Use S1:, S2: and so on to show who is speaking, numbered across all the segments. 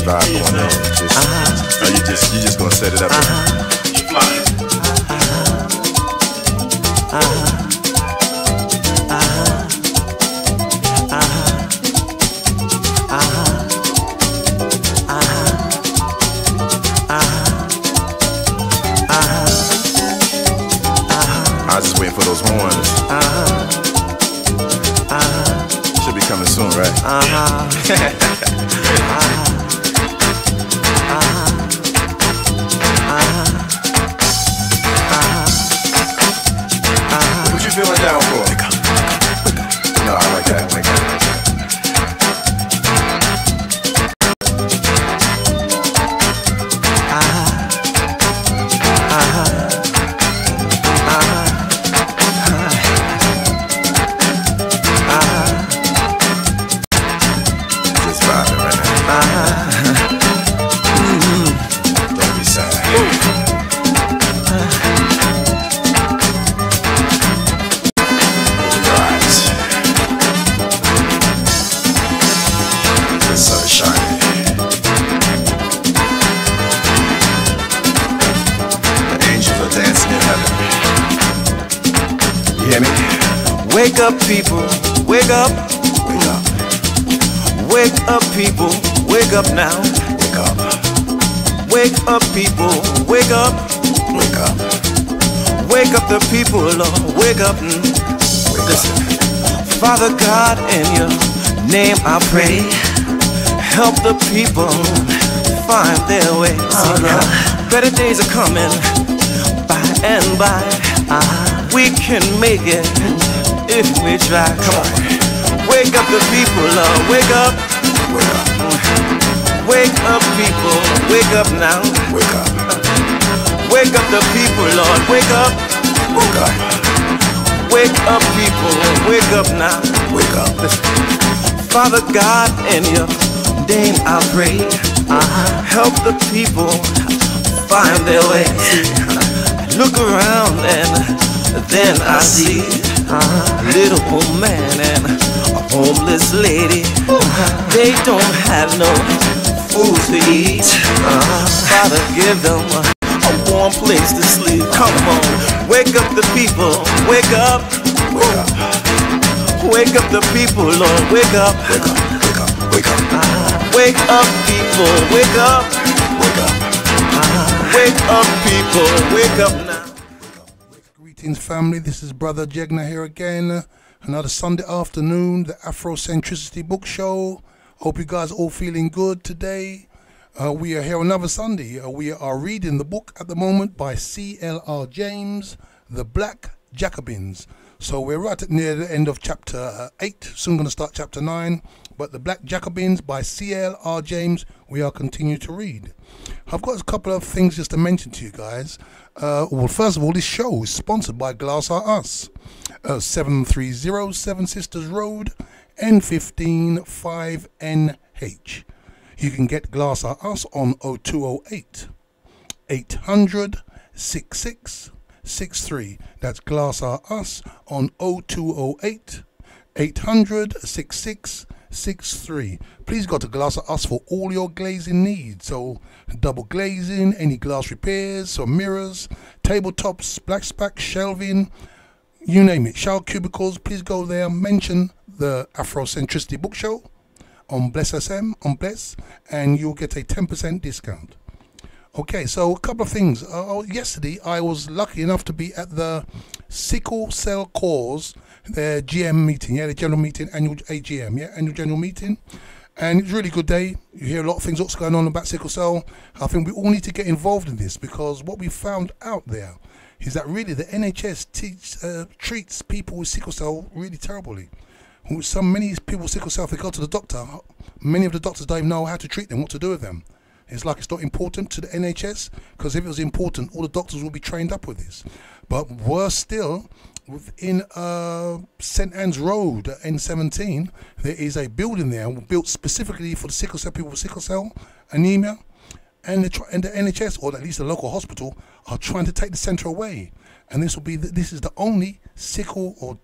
S1: vibe going on. You just gonna set it up. You flying. I was just waiting for those horns. Should be coming soon, right? What you feeling down for? No, I like that. I like that.
S2: Wake up, people, wake up.
S1: Wake up.
S2: Wake up, people, wake up now.
S1: Wake up.
S2: Wake up, people, wake up.
S1: Wake up.
S2: Wake up the people, Lord, wake up. Listen, Father God, in your name I pray. Help the people find their way. Better days are coming by and by. We can make it if we try. Come on. Wake up the people, Lord, wake up.
S1: Wake up.
S2: Wake up, people, wake up now.
S1: Wake up.
S2: Wake up the people, Lord, wake up.
S1: Wake up.
S2: Wake up, people, wake up now.
S1: Wake up.
S2: Father God, in your name I pray. Help the people find their way. Look around and then I see a little old man and a homeless lady. They don't have no food to eat. Father, give them a warm place to sleep. Come on, wake up the people, wake up.
S1: Wake up.
S2: Wake up the people, Lord, wake up.
S1: Wake up. Wake up. Wake up.
S2: Wake up, people, wake up.
S1: Wake up.
S2: Wake up, people, wake up now.
S3: Greetings, family. This is Brother Jegna here again. Another Sunday afternoon, the Afrocentricity Book Show. Hope you guys are all feeling good today. We are here another Sunday. We are reading the book at the moment by C.L.R. James, The Black Jacobins. So we're right at near the end of chapter 8. Soon going to start chapter 9. But The Black Jacobins by C.L.R. James, we are continuing to read. I've got a couple of things just to mention to you guys. Well, first of all, this show is sponsored by Glass Are Us. 730 Seven Sisters Road, N15 5NH. You can get Glass Are Us on 0208 800 6663. That's Glass Are Us on 0208 800 6663. Please go to Glass Are Us for all your glazing needs. So double glazing, any glass repairs, so mirrors, tabletops, blackspack, shelving, you name it. Shower cubicles, please go there, mention the Afrocentricity Book Show on Bless SM, on Bless, and you'll get a 10% discount. Okay, so a couple of things. Yesterday, I was lucky enough to be at the Sickle Cell Cause, their GM meeting, the general meeting, annual AGM, annual general meeting. And it's a really good day. You hear a lot of things what's going on about sickle cell. I think we all need to get involved in this, because what we found out there is that really the NHS treats people with sickle cell really terribly. Many people with sickle cell, if they go to the doctor, many of the doctors don't even know how to treat them, what to do with them. It's like it's not important to the NHS, because if it was important, all the doctors will be trained up with this. But worse still, within St Anne's Road, N17, there is a building there built specifically for the sickle cell people with sickle cell anemia, and the NHS, or at least the local hospital, are trying to take the centre away. And this is the only sickle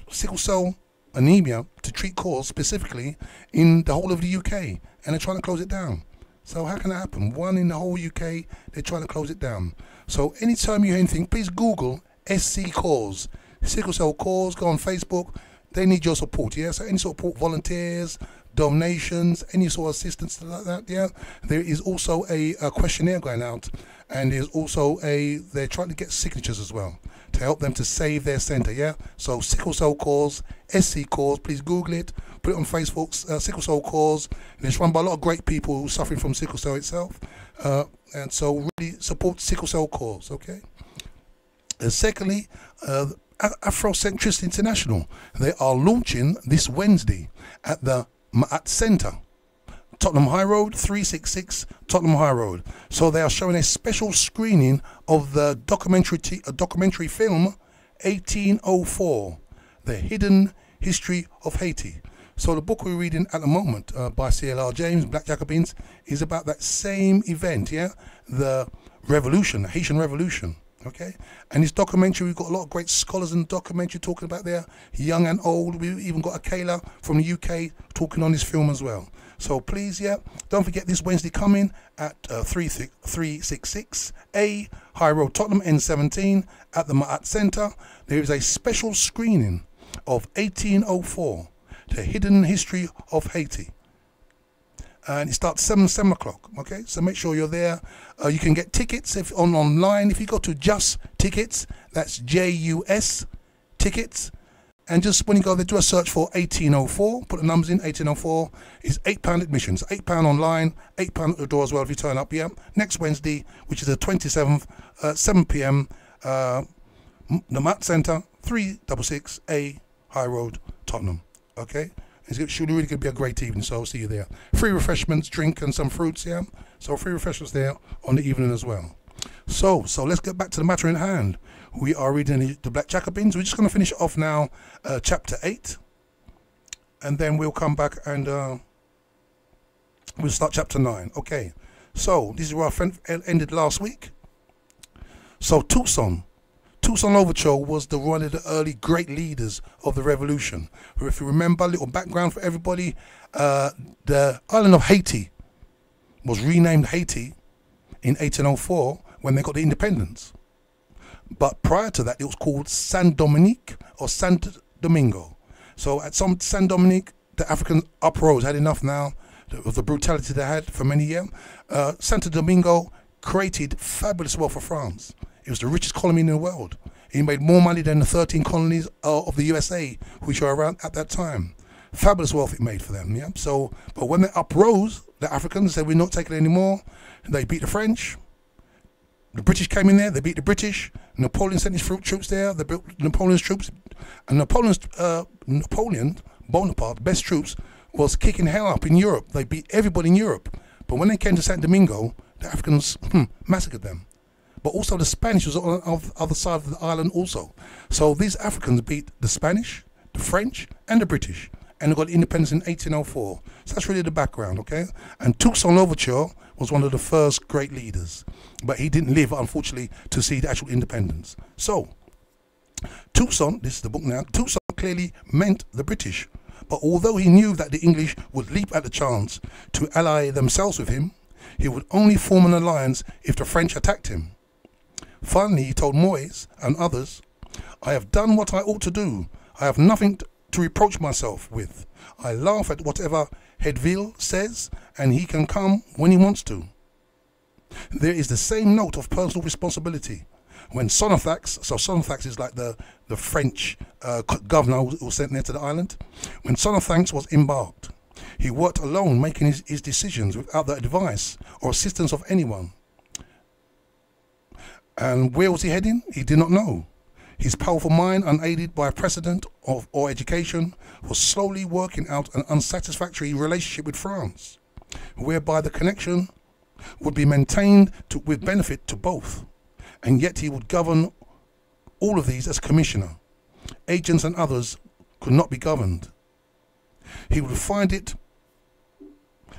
S3: cell anemia to treat cause specifically in the whole of the UK, and they're trying to close it down. So how can that happen? One in the whole UK, they're trying to close it down. So anytime you hear anything, please Google SC cause, sickle cell cause. Go on Facebook. They need your support. Yeah. So any sort of support, volunteers, donations, any sort of assistance like that. Yeah. There is also a questionnaire going out, and there's also they're trying to get signatures as well to help them to save their centre. Yeah. So sickle cell cause, SC cause. Please Google it. Put it on Facebook. Sickle cell cause. And it's run by a lot of great people who are suffering from sickle cell itself. And so really support sickle cell cause. Okay. And secondly, Afrocentricity International. They are launching this Wednesday at the Ma'at Centre, Tottenham High Road, 366 Tottenham High Road. So they are showing a special screening of the documentary film 1804, The Hidden History of Haiti. So the book we're reading at the moment by C.L.R. James, Black Jacobins, is about that same event, yeah? The revolution, the Haitian Revolution, okay? And this documentary, we've got a lot of great scholars in the documentary talking about there, young and old. We've even got Akela from the UK talking on this film as well. So please, yeah, don't forget this Wednesday coming at 366A High Road, Tottenham, N17 at the Ma'at Centre. There is a special screening of 1804, The Hidden History of Haiti. And it starts 7 o'clock, okay? So make sure you're there. You can get tickets online. If you go to Just Tickets, that's JUS Tickets. And just when you go there, do a search for 1804. Put the numbers in. 1804 is £8 admission. So £8 online, £8 at the door as well if you turn up, yeah? Next Wednesday, which is the 27th, 7 p.m, the Mat Centre, 366A High Road, Tottenham, okay? It's really going to be a great evening, so I'll see you there. Free refreshments, drink and some fruits, yeah? So free refreshments there on the evening as well. So let's get back to the matter in hand. We are reading the Black Jacobins. We're just going to finish off now, chapter 8. And then we'll come back and we'll start chapter 9. Okay, so this is where I ended last week. So Toussaint Louverture was one of the early great leaders of the revolution. If you remember, a little background for everybody, the island of Haiti was renamed Haiti in 1804 when they got the independence. But prior to that, it was called Saint Dominique or Saint Domingo. So at Saint Dominique, the Africans uprose, had enough now of the brutality they had for many years. Saint Domingo created fabulous wealth for France. It was the richest colony in the world. He made more money than the 13 colonies of the USA, which were around at that time. Fabulous wealth it made for them, yeah. So, but when they uprose, the Africans said, "We're not taking it anymore." They beat the French. The British came in there. They beat the British. Napoleon sent his troops there. They built Napoleon's troops, and Napoleon Bonaparte, best troops, was kicking hell up in Europe. They beat everybody in Europe. But when they came to Saint Domingo, the Africans massacred them. But also the Spanish was on the other side of the island also. So these Africans beat the Spanish, the French, and the British, and they got independence in 1804. So that's really the background, okay? And Toussaint Louverture was one of the first great leaders, but he didn't live, unfortunately, to see the actual independence. So Toussaint, this is the book now, Toussaint clearly meant the British, but although he knew that the English would leap at the chance to ally themselves with him, he would only form an alliance if the French attacked him. Finally, he told Moyes and others, "I have done what I ought to do. I have nothing to reproach myself with. I laugh at whatever Hedville says, and he can come when he wants to." There is the same note of personal responsibility. When Sonothax, so Sonothax is like the French governor who was sent there to the island. When Sonothax was embarked, he worked alone, making his decisions without the advice or assistance of anyone. And where was he heading? He did not know. His powerful mind, unaided by precedent or education, was slowly working out an unsatisfactory relationship with France, whereby the connection would be maintained with benefit to both, and yet he would govern all of these as commissioner. Agents and others could not be governed. He would find it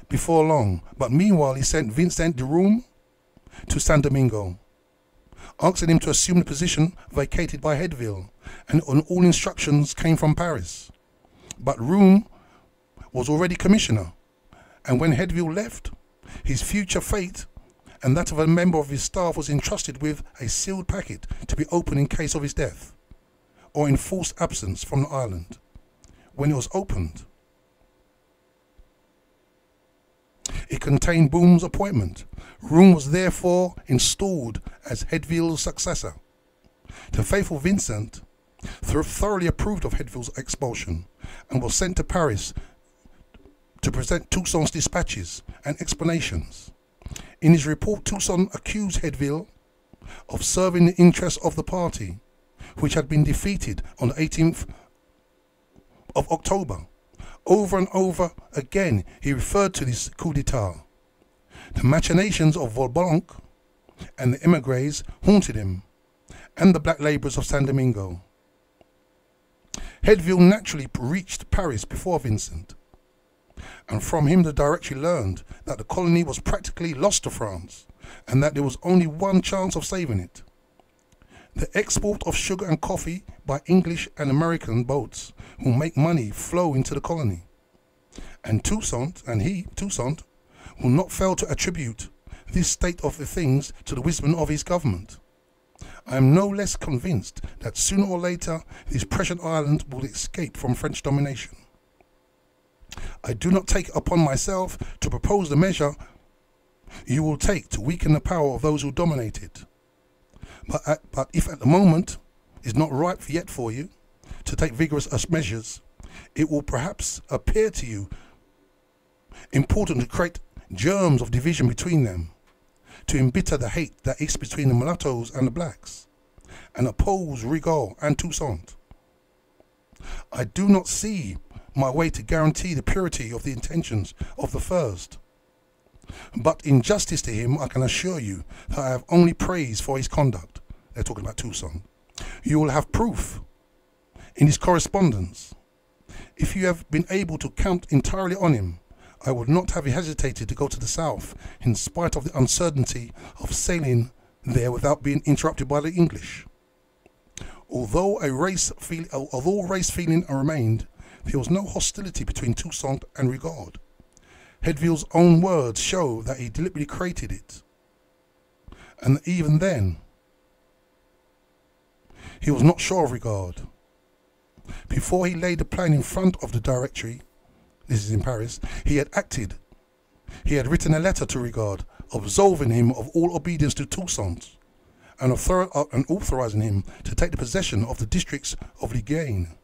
S3: before long, but meanwhile he sent Vincent de Room to Saint Domingo, asking him to assume the position vacated by Hedville, and all instructions came from Paris. But Room was already commissioner, and when Headville left, his future fate and that of a member of his staff was entrusted with a sealed packet to be opened in case of his death or enforced absence from the island. When it was opened, it contained Boom's appointment. Room was therefore installed as Headville's successor. The faithful Vincent thoroughly approved of Headville's expulsion and was sent to Paris to present Toussaint's dispatches and explanations. In his report, Toussaint accused Headville of serving the interests of the party, which had been defeated on the 18th of October. Over and over again, he referred to this coup d'etat. The machinations of Vaublanc and the emigres haunted him, and the black labourers of Saint Domingo. Headville naturally reached Paris before Vincent, and from him the Directory learned that the colony was practically lost to France, and that there was only one chance of saving it: the export of sugar and coffee by English and American boats who make money flow into the colony. And Toussaint, will not fail to attribute this state of the things to the wisdom of his government. I am no less convinced that sooner or later this precious island will escape from French domination. I do not take it upon myself to propose the measure you will take to weaken the power of those who dominate it. But if at the moment is not ripe yet for you to take vigorous measures, it will perhaps appear to you important to create germs of division between them, to embitter the hate that is between the mulattoes and the blacks, and oppose Rigaud and Toussaint. I do not see my way to guarantee the purity of the intentions of the first, but in justice to him I can assure you that I have only praise for his conduct. They're talking about Toussaint. You will have proof in his correspondence. If you have been able to count entirely on him, I would not have hesitated to go to the south in spite of the uncertainty of sailing there without being interrupted by the English. Although race feeling remained, there was no hostility between Toussaint and Rigaud. Headville's own words show that he deliberately created it, and that even then he was not sure of Rigaud. Before he laid the plan in front of the Directory, this is in Paris, he had acted. He had written a letter to Rigaud, absolving him of all obedience to Toussaint, and authorizing him to take the possession of the districts of Ligane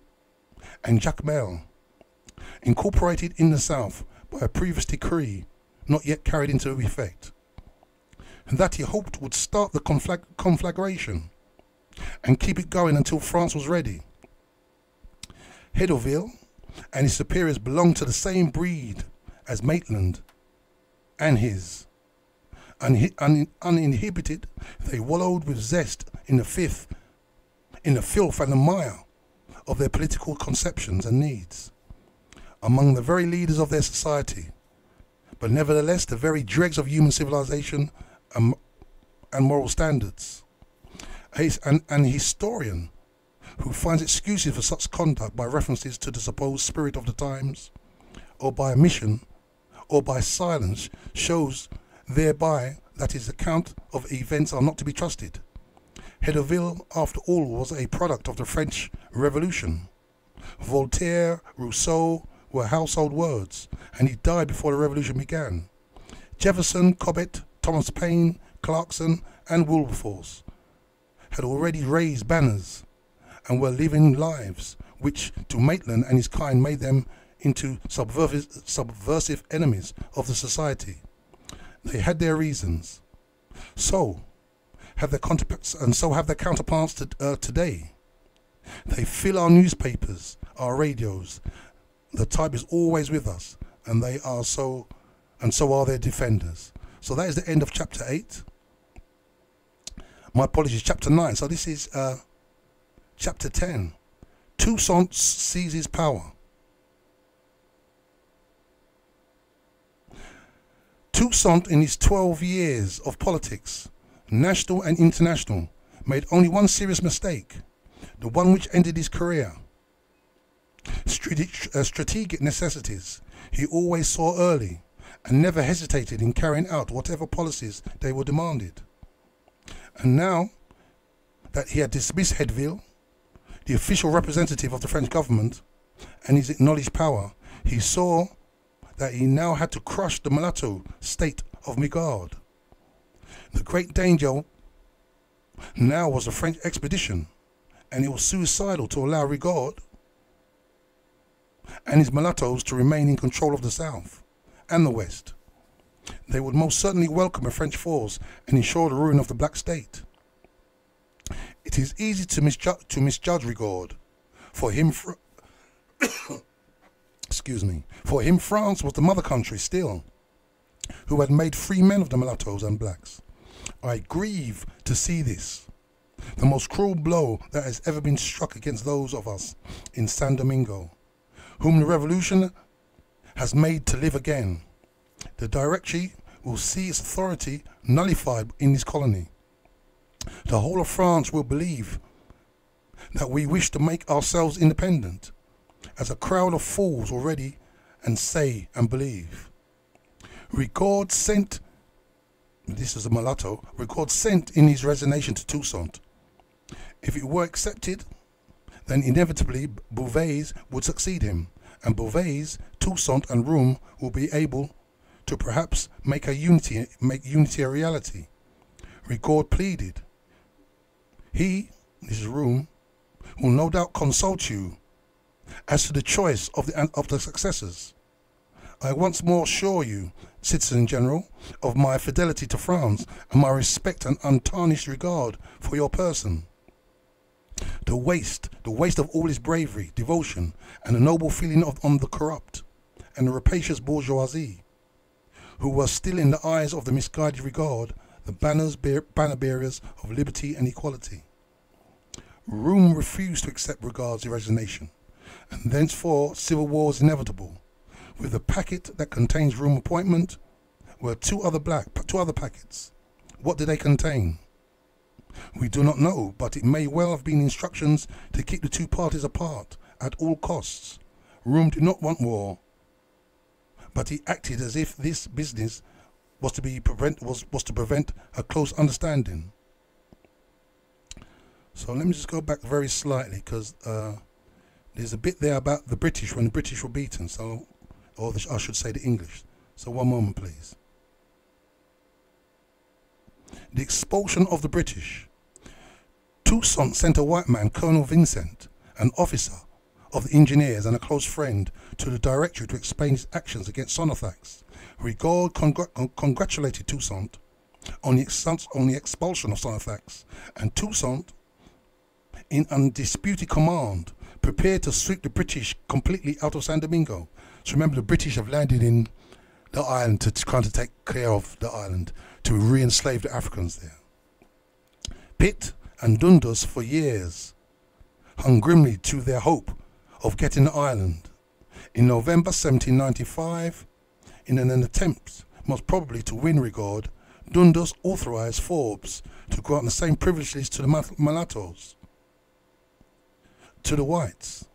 S3: and Jacmel, incorporated in the south by a previous decree not yet carried into effect, and that he hoped would start the conflagration and keep it going until France was ready. Headville and his superiors belonged to the same breed as Maitland and his. Uninhibited, they wallowed with zest in the filth and the mire of their political conceptions and needs, among the very leaders of their society, but nevertheless the very dregs of human civilization and moral standards. An historian who finds excuses for such conduct by references to the supposed spirit of the times, or by omission, or by silence, shows thereby that his account of events are not to be trusted. Headville, after all, was a product of the French Revolution. Voltaire, Rousseau were household words, and he died before the Revolution began. Jefferson, Cobbett, Thomas Paine, Clarkson, and Wilberforce had already raised banners and were living lives which, to Maitland and his kind, made them into subversive enemies of the society. They had their reasons. So have their counterparts today. They fill our newspapers, our radios. The type is always with us, and they are so, and so are their defenders. So that is the end of chapter 8. My apologies, chapter 9. So this is chapter 10. Toussaint seizes power. Toussaint, in his 12 years of politics, national and international, made only one serious mistake, the one which ended his career. Strategic necessities he always saw early and never hesitated in carrying out whatever policies they were demanded. And now that he had dismissed Hedville, the official representative of the French government, and his acknowledged power, he saw that he now had to crush the mulatto state of Migard. The great danger now was a French expedition, and it was suicidal to allow Rigaud and his mulattoes to remain in control of the south and the west. They would most certainly welcome a French force and ensure the ruin of the Black State. It is easy to misjudge Rigaud. For him, for him France was the mother country still, who had made free men of the mulattoes and blacks. I grieve to see this, the most cruel blow that has ever been struck against those of us in San Domingo, whom the revolution has made to live again. The Directory will see its authority nullified in this colony. The whole of France will believe that we wish to make ourselves independent, as a crowd of fools already and say and believe. Rigaud sent, this is a mulatto, Rigaud sent in his resignation to Toussaint. If it were accepted, then inevitably Beauvais would succeed him, and Beauvais, Toussaint and Roum will be able to perhaps make unity a reality. Rigaud pleaded. He, this is Roum, will no doubt consult you as to the choice of the successors. I once more assure you, Citizen General, of my fidelity to France and my respect and untarnished regard for your person. The waste of all his bravery, devotion, and the noble feeling on the corrupt and the rapacious bourgeoisie, who were still in the eyes of the misguided Rigaud the banner bearers of liberty and equality. Roum refused to accept Rigaud's resignation, and thenceforth civil war was inevitable. With the packet that contains Roum's appointment were two other packets. What did they contain? We do not know, but it may well have been instructions to keep the two parties apart at all costs. Roum did not want war, but he acted as if this business was to prevent a close understanding. So let me just go back very slightly, because there's a bit there about the British, when the British were beaten, I should say the English. So one moment, please. The expulsion of the British. Toussaint sent a white man, Colonel Vincent, an officer of the engineers and a close friend, to the Directory to explain his actions against Sonothax. Rigaud congratulated Toussaint on the expulsion of Sonothax, and Toussaint, in undisputed command, prepared to sweep the British completely out of San Domingo. So remember, the British have landed in the island to try to take care of the island, to re-enslave the Africans there. Pitt and Dundas for years hung grimly to their hope of getting the island. In November 1795, in an attempt most probably to win Rigaud, Dundas authorized Forbes to grant the same privileges to the mulattoes, to the whites,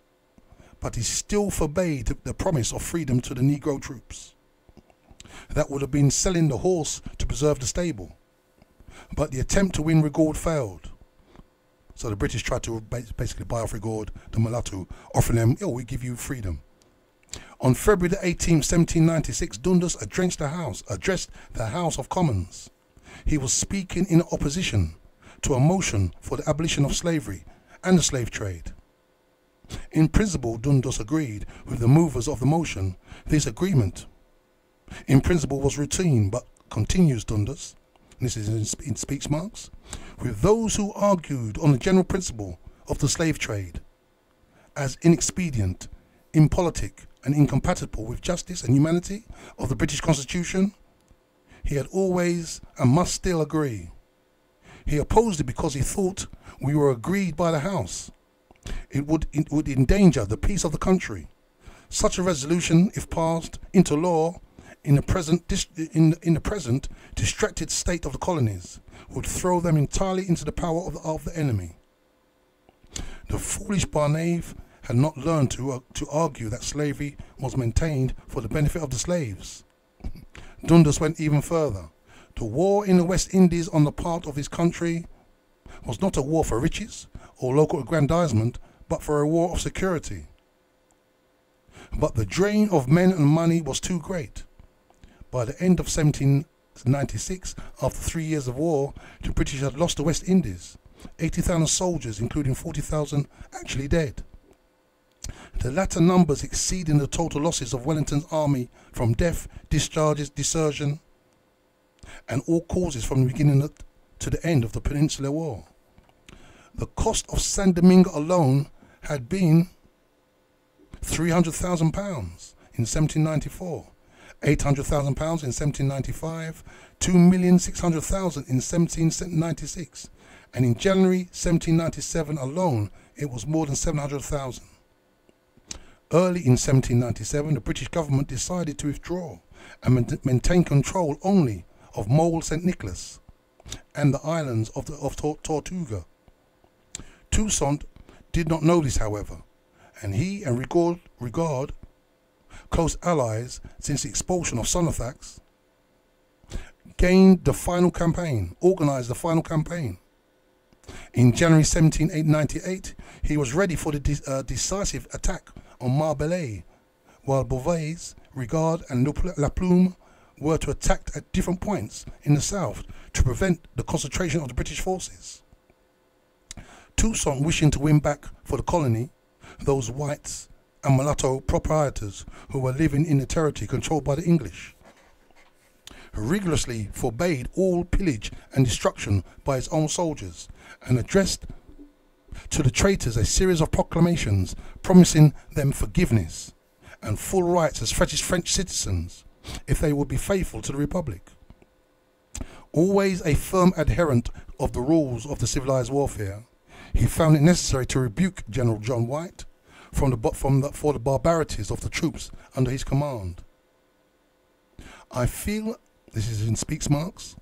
S3: but he still forbade the promise of freedom to the Negro troops. That would have been selling the horse to preserve the stable. But the attempt to win Rigaud failed. So the British tried to basically buy off Rigaud, the mulatto, offering them, we give you freedom. On February the 18th, 1796, Dundas addressed the House of Commons. He was speaking in opposition to a motion for the abolition of slavery and the slave trade. In principle, Dundas agreed with the movers of the motion. This agreement, in principle, was routine, but continues Dundas, and this is in speech marks, with those who argued on the general principle of the slave trade as inexpedient, impolitic, and incompatible with justice and humanity of the British Constitution, he had always and must still agree. He opposed it because he thought we were agreed by the House. It would endanger the peace of the country. Such a resolution, if passed into law in the present distracted state of the colonies, would throw them entirely into the power of the enemy. The foolish Barnave had not learned to argue that slavery was maintained for the benefit of the slaves. Dundas went even further. The war in the West Indies on the part of his country was not a war for riches or local aggrandizement, but for a war of security. But the drain of men and money was too great. By the end of 1796, after 3 years of war, the British had lost the West Indies, 80,000 soldiers, including 40,000 actually dead. The latter numbers exceeding the total losses of Wellington's army from death, discharges, desertion, and all causes from the beginning to the end of the Peninsular War. The cost of San Domingo alone had been £300,000 in 1794, £800,000 in 1795, £2,600,000 in 1796, and in January 1797 alone it was more than 700,000. Early in 1797 the British government decided to withdraw and maintain control only of Mole St. Nicholas and the islands of Tortuga. Toussaint did not know this, however, and he and Rigaud, close allies since the expulsion of Sonothax, organized the final campaign. In January 1798, he was ready for the decisive attack on Marbelais, while Beauvais, Rigaud, and La Plume were to attack at different points in the south to prevent the concentration of the British forces. Toussaint, wishing to win back for the colony those whites and mulatto proprietors who were living in the territory controlled by the English, rigorously forbade all pillage and destruction by his own soldiers, and addressed to the traitors a series of proclamations promising them forgiveness and full rights as French citizens if they would be faithful to the Republic. Always a firm adherent of the rules of the civilized warfare, he found it necessary to rebuke General John White for the barbarities of the troops under his command. I feel, this is in speaks marks,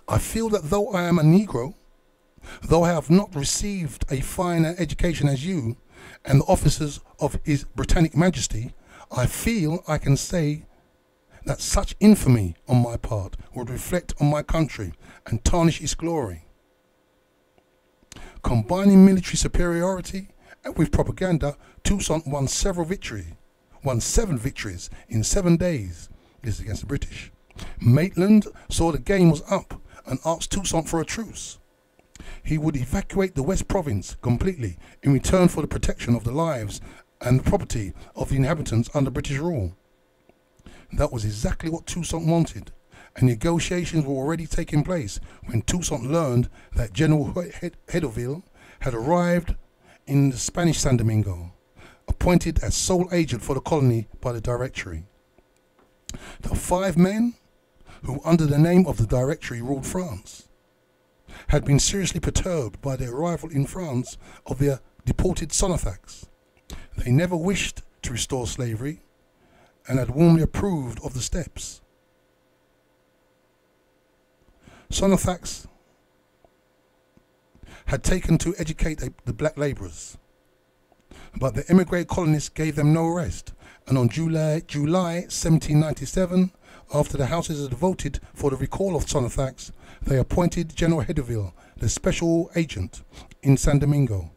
S3: I feel that though I am a Negro, though I have not received a finer education as you and the officers of His Britannic Majesty, I feel I can say that such infamy on my part would reflect on my country and tarnish its glory. Combining military superiority with propaganda, Toussaint won 7 victories in 7 days. This is against the British. Maitland saw the game was up and asked Toussaint for a truce. He would evacuate the West Province completely in return for the protection of the lives and the property of the inhabitants under British rule. That was exactly what Toussaint wanted, and negotiations were already taking place when Toussaint learned that General Hedoville had arrived in the Spanish San Domingo, appointed as sole agent for the colony by the Directory. The 5 men who, under the name of the Directory, ruled France, had been seriously perturbed by the arrival in France of their deported Sonothax. They never wished to restore slavery and had warmly approved of the steps. Sonothax had taken to educate the black labourers, but the emigrant colonists gave them no rest, and on July 1797, after the Houses had voted for the recall of Sonothax, they appointed General Hedoville the special agent in San Domingo.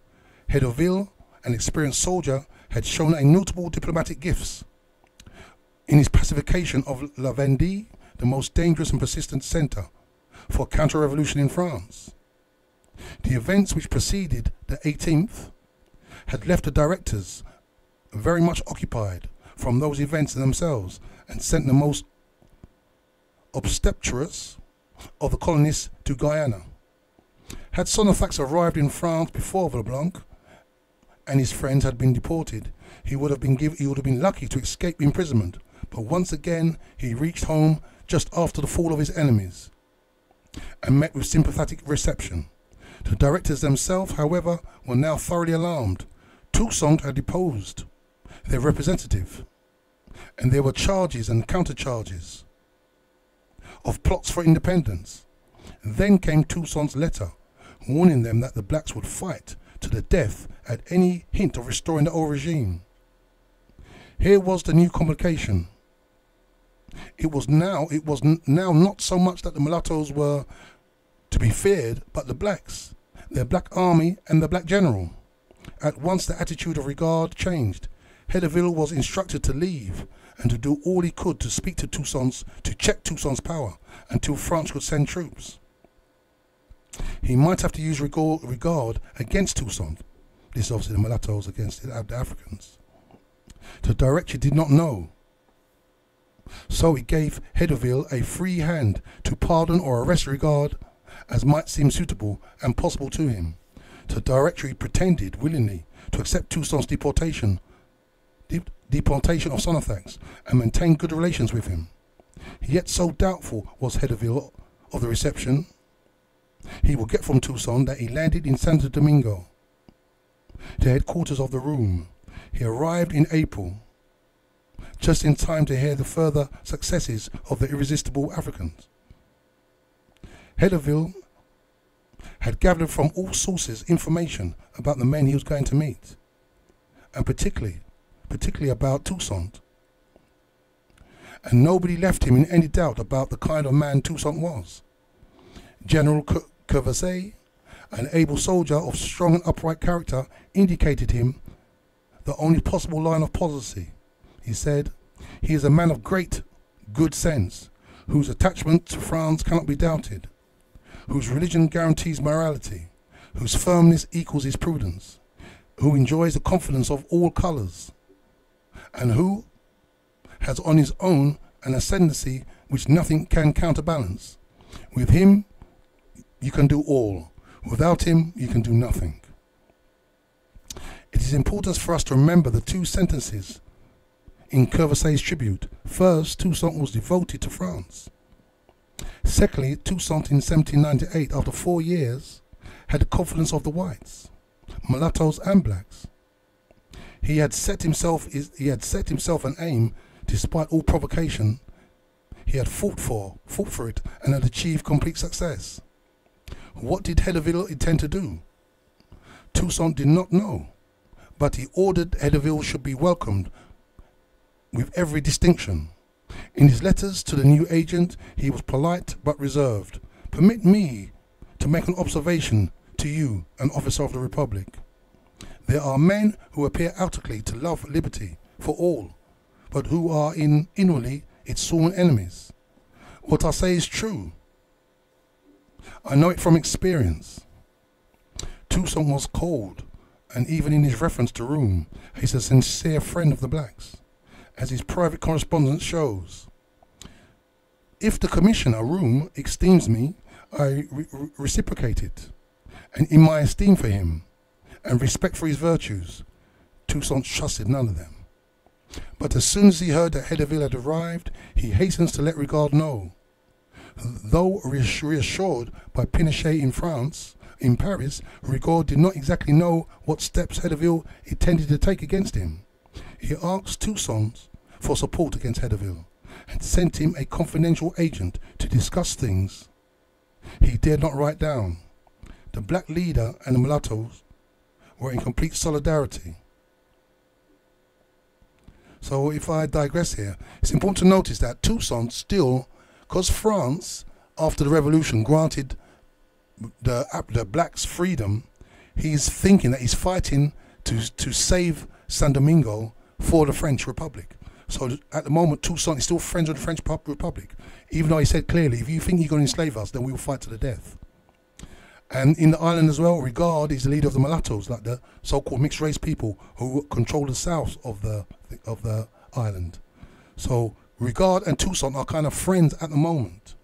S3: Hedoville, an experienced soldier, had shown a notable diplomatic gifts in his pacification of La Vendée, the most dangerous and persistent centre for counter-revolution in France. The events which preceded the 18th had left the directors very much occupied from those events themselves and sent the most obstreperous of the colonists to Guyana. Had Sonothax arrived in France before Vaillancourt and his friends had been deported, he would have been lucky to escape imprisonment, but once again he reached home just after the fall of his enemies and met with sympathetic reception. The directors themselves, however, were now thoroughly alarmed. Toussaint had deposed their representative, and there were charges and countercharges of plots for independence. Then came Toussaint's letter, warning them that the blacks would fight to the death at any hint of restoring the old regime. Here was the new complication. It was now not so much that the mulattoes were to be feared, but the blacks, their black army and the black general. At once the attitude of regard changed. Hedeville was instructed to leave and to do all he could to speak to Toussaint's, to check Toussaint's power until France could send troops. He might have to use regard against Toussaint. This is obviously the mulattoes against the Africans. The director did not know. So he gave Hedeville a free hand to pardon or arrest regard as might seem suitable and possible to him. The directory pretended willingly to accept Toussaint's deportation of Sonothax and maintain good relations with him. Yet so doubtful was Hedeville of the reception he would get from Toussaint that he landed in Santo Domingo, the headquarters of the Room. He arrived in April, just in time to hear the further successes of the irresistible Africans. Hedeville had gathered from all sources information about the men he was going to meet, and particularly about Toussaint. And nobody left him in any doubt about the kind of man Toussaint was. General Curvaset, an able soldier of strong and upright character, indicated him the only possible line of policy. He said, "He is a man of great good sense, whose attachment to France cannot be doubted, whose religion guarantees morality, whose firmness equals his prudence, who enjoys the confidence of all colours, and who has on his own an ascendancy which nothing can counterbalance. With him you can do all. Without him you can do nothing." It is important for us to remember the two sentences in Curvaset's tribute. First, Toussaint was devoted to France. Secondly, Toussaint in 1798, after 4 years, had the confidence of the whites, mulattoes and blacks. He had set himself an aim, despite all provocation. He had fought for it, and had achieved complete success. What did Hedeville intend to do? Toussaint did not know, but he ordered Hedeville should be welcomed with every distinction. In his letters to the new agent, he was polite but reserved. "Permit me to make an observation to you, an officer of the Republic. There are men who appear outwardly to love liberty for all, but who are inwardly its sworn enemies. What I say is true. I know it from experience." Toussaint was cold, and even in his reference to Room, he's a sincere friend of the blacks, as his private correspondence shows. "If the Commissioner, Room, esteems me, I reciprocate it, and in my esteem for him, and respect for his virtues, Toussaint trusted none of them. But as soon as he heard that Hedeville had arrived, he hastens to let Regard know. Though reassured by Pinochet in Paris, Regard did not exactly know what steps Hedeville intended to take against him. He asked Toussaint for support against Hedeville, and sent him a confidential agent to discuss things he dared not write down. The black leader and the mulattoes were in complete solidarity. So if I digress here, it's important to notice that Toussaint still, because France, after the revolution, granted the blacks freedom, he's thinking that he's fighting to save San Domingo for the French Republic. So at the moment, Toussaint is still friends with the French Republic, even though he said clearly, if you think you're going to enslave us, then we will fight to the death. And in the island as well, Regard is the leader of the mulattoes, like the so-called mixed race people who control the south of the island. So Regard and Toussaint are kind of friends at the moment,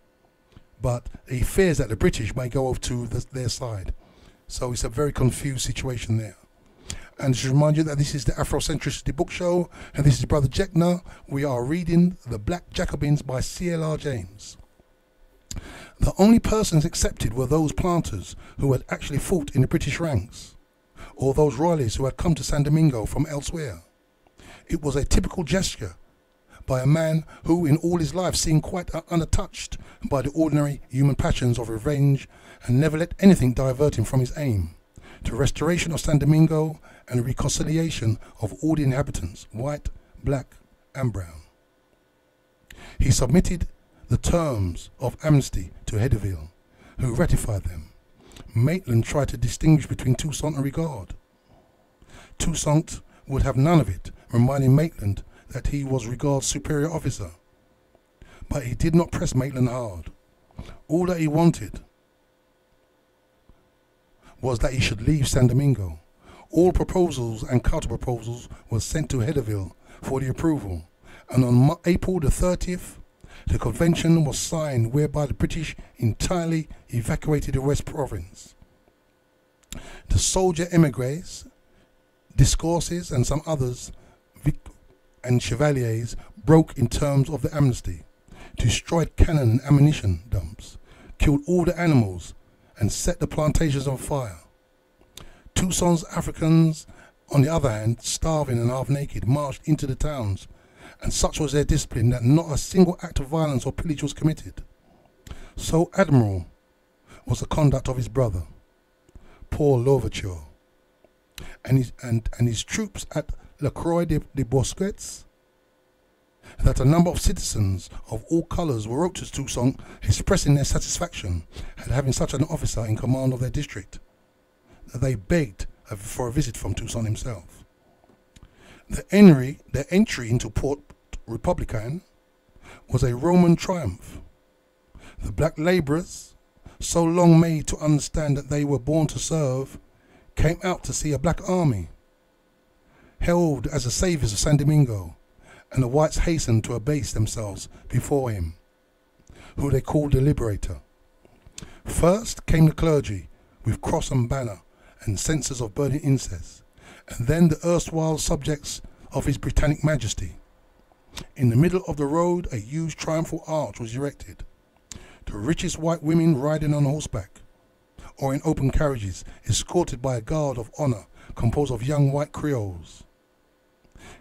S3: but he fears that the British may go over to their side. So it's a very confused situation there. And just remind you that this is the Afrocentricity Book Show, and this is Brother Jekna. We are reading The Black Jacobins by C.L.R. James. The only persons accepted were those planters who had actually fought in the British ranks, or those royalists who had come to San Domingo from elsewhere. It was a typical gesture by a man who in all his life seemed quite untouched by the ordinary human passions of revenge, and never let anything divert him from his aim, the restoration of San Domingo, and the reconciliation of all the inhabitants, white, black, and brown. He submitted the terms of amnesty to Hedeville, who ratified them. Maitland tried to distinguish between Toussaint and Regard. Toussaint would have none of it, reminding Maitland that he was Regard's superior officer. But he did not press Maitland hard. All that he wanted was that he should leave San Domingo. All proposals and counter-proposals were sent to Hedeville for the approval, and on April the 30th, the convention was signed whereby the British entirely evacuated the West Province. The soldier emigres, discourses, and some others and chevaliers broke in terms of the amnesty, destroyed cannon and ammunition dumps, killed all the animals, and set the plantations on fire. Toussaint's Africans, on the other hand, starving and half naked, marched into the towns, and such was their discipline that not a single act of violence or pillage was committed. So admirable was the conduct of his brother, Paul Louverture, and his troops at La Croix de Bosquets, that a number of citizens of all colours wrote to Toussaint expressing their satisfaction at having such an officer in command of their district, that they begged for a visit from Toussaint himself. The entry into Port Republican was a Roman triumph. The black labourers, so long made to understand that they were born to serve, came out to see a black army, hailed as the saviours of San Domingo, and the whites hastened to abase themselves before him, who they called the Liberator. First came the clergy, with cross and banner, and censers of burning incense, and then the erstwhile subjects of His Britannic Majesty. In the middle of the road a huge triumphal arch was erected, the richest white women riding on horseback, or in open carriages, escorted by a guard of honour composed of young white Creoles,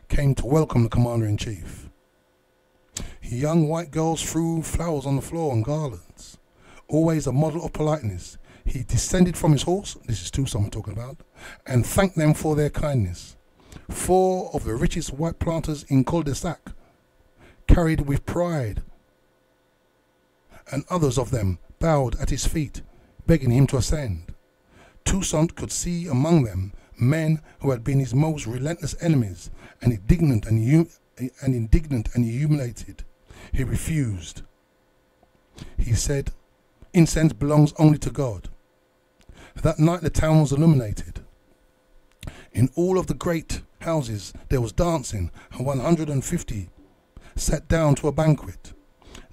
S3: came to welcome the Commander-in-Chief. Young white girls threw flowers on the floor and garlands. Always a model of politeness, he descended from his horse, this is Toussaint I'm talking about, and thanked them for their kindness. 4 of the richest white planters in cul-de-sac carried with pride, and others of them bowed at his feet, begging him to ascend. Toussaint could see among them men who had been his most relentless enemies, and indignant and humiliated. He refused. He said, "Incense belongs only to God." That night the town was illuminated. In all of the great houses there was dancing, and 150 sat down to a banquet.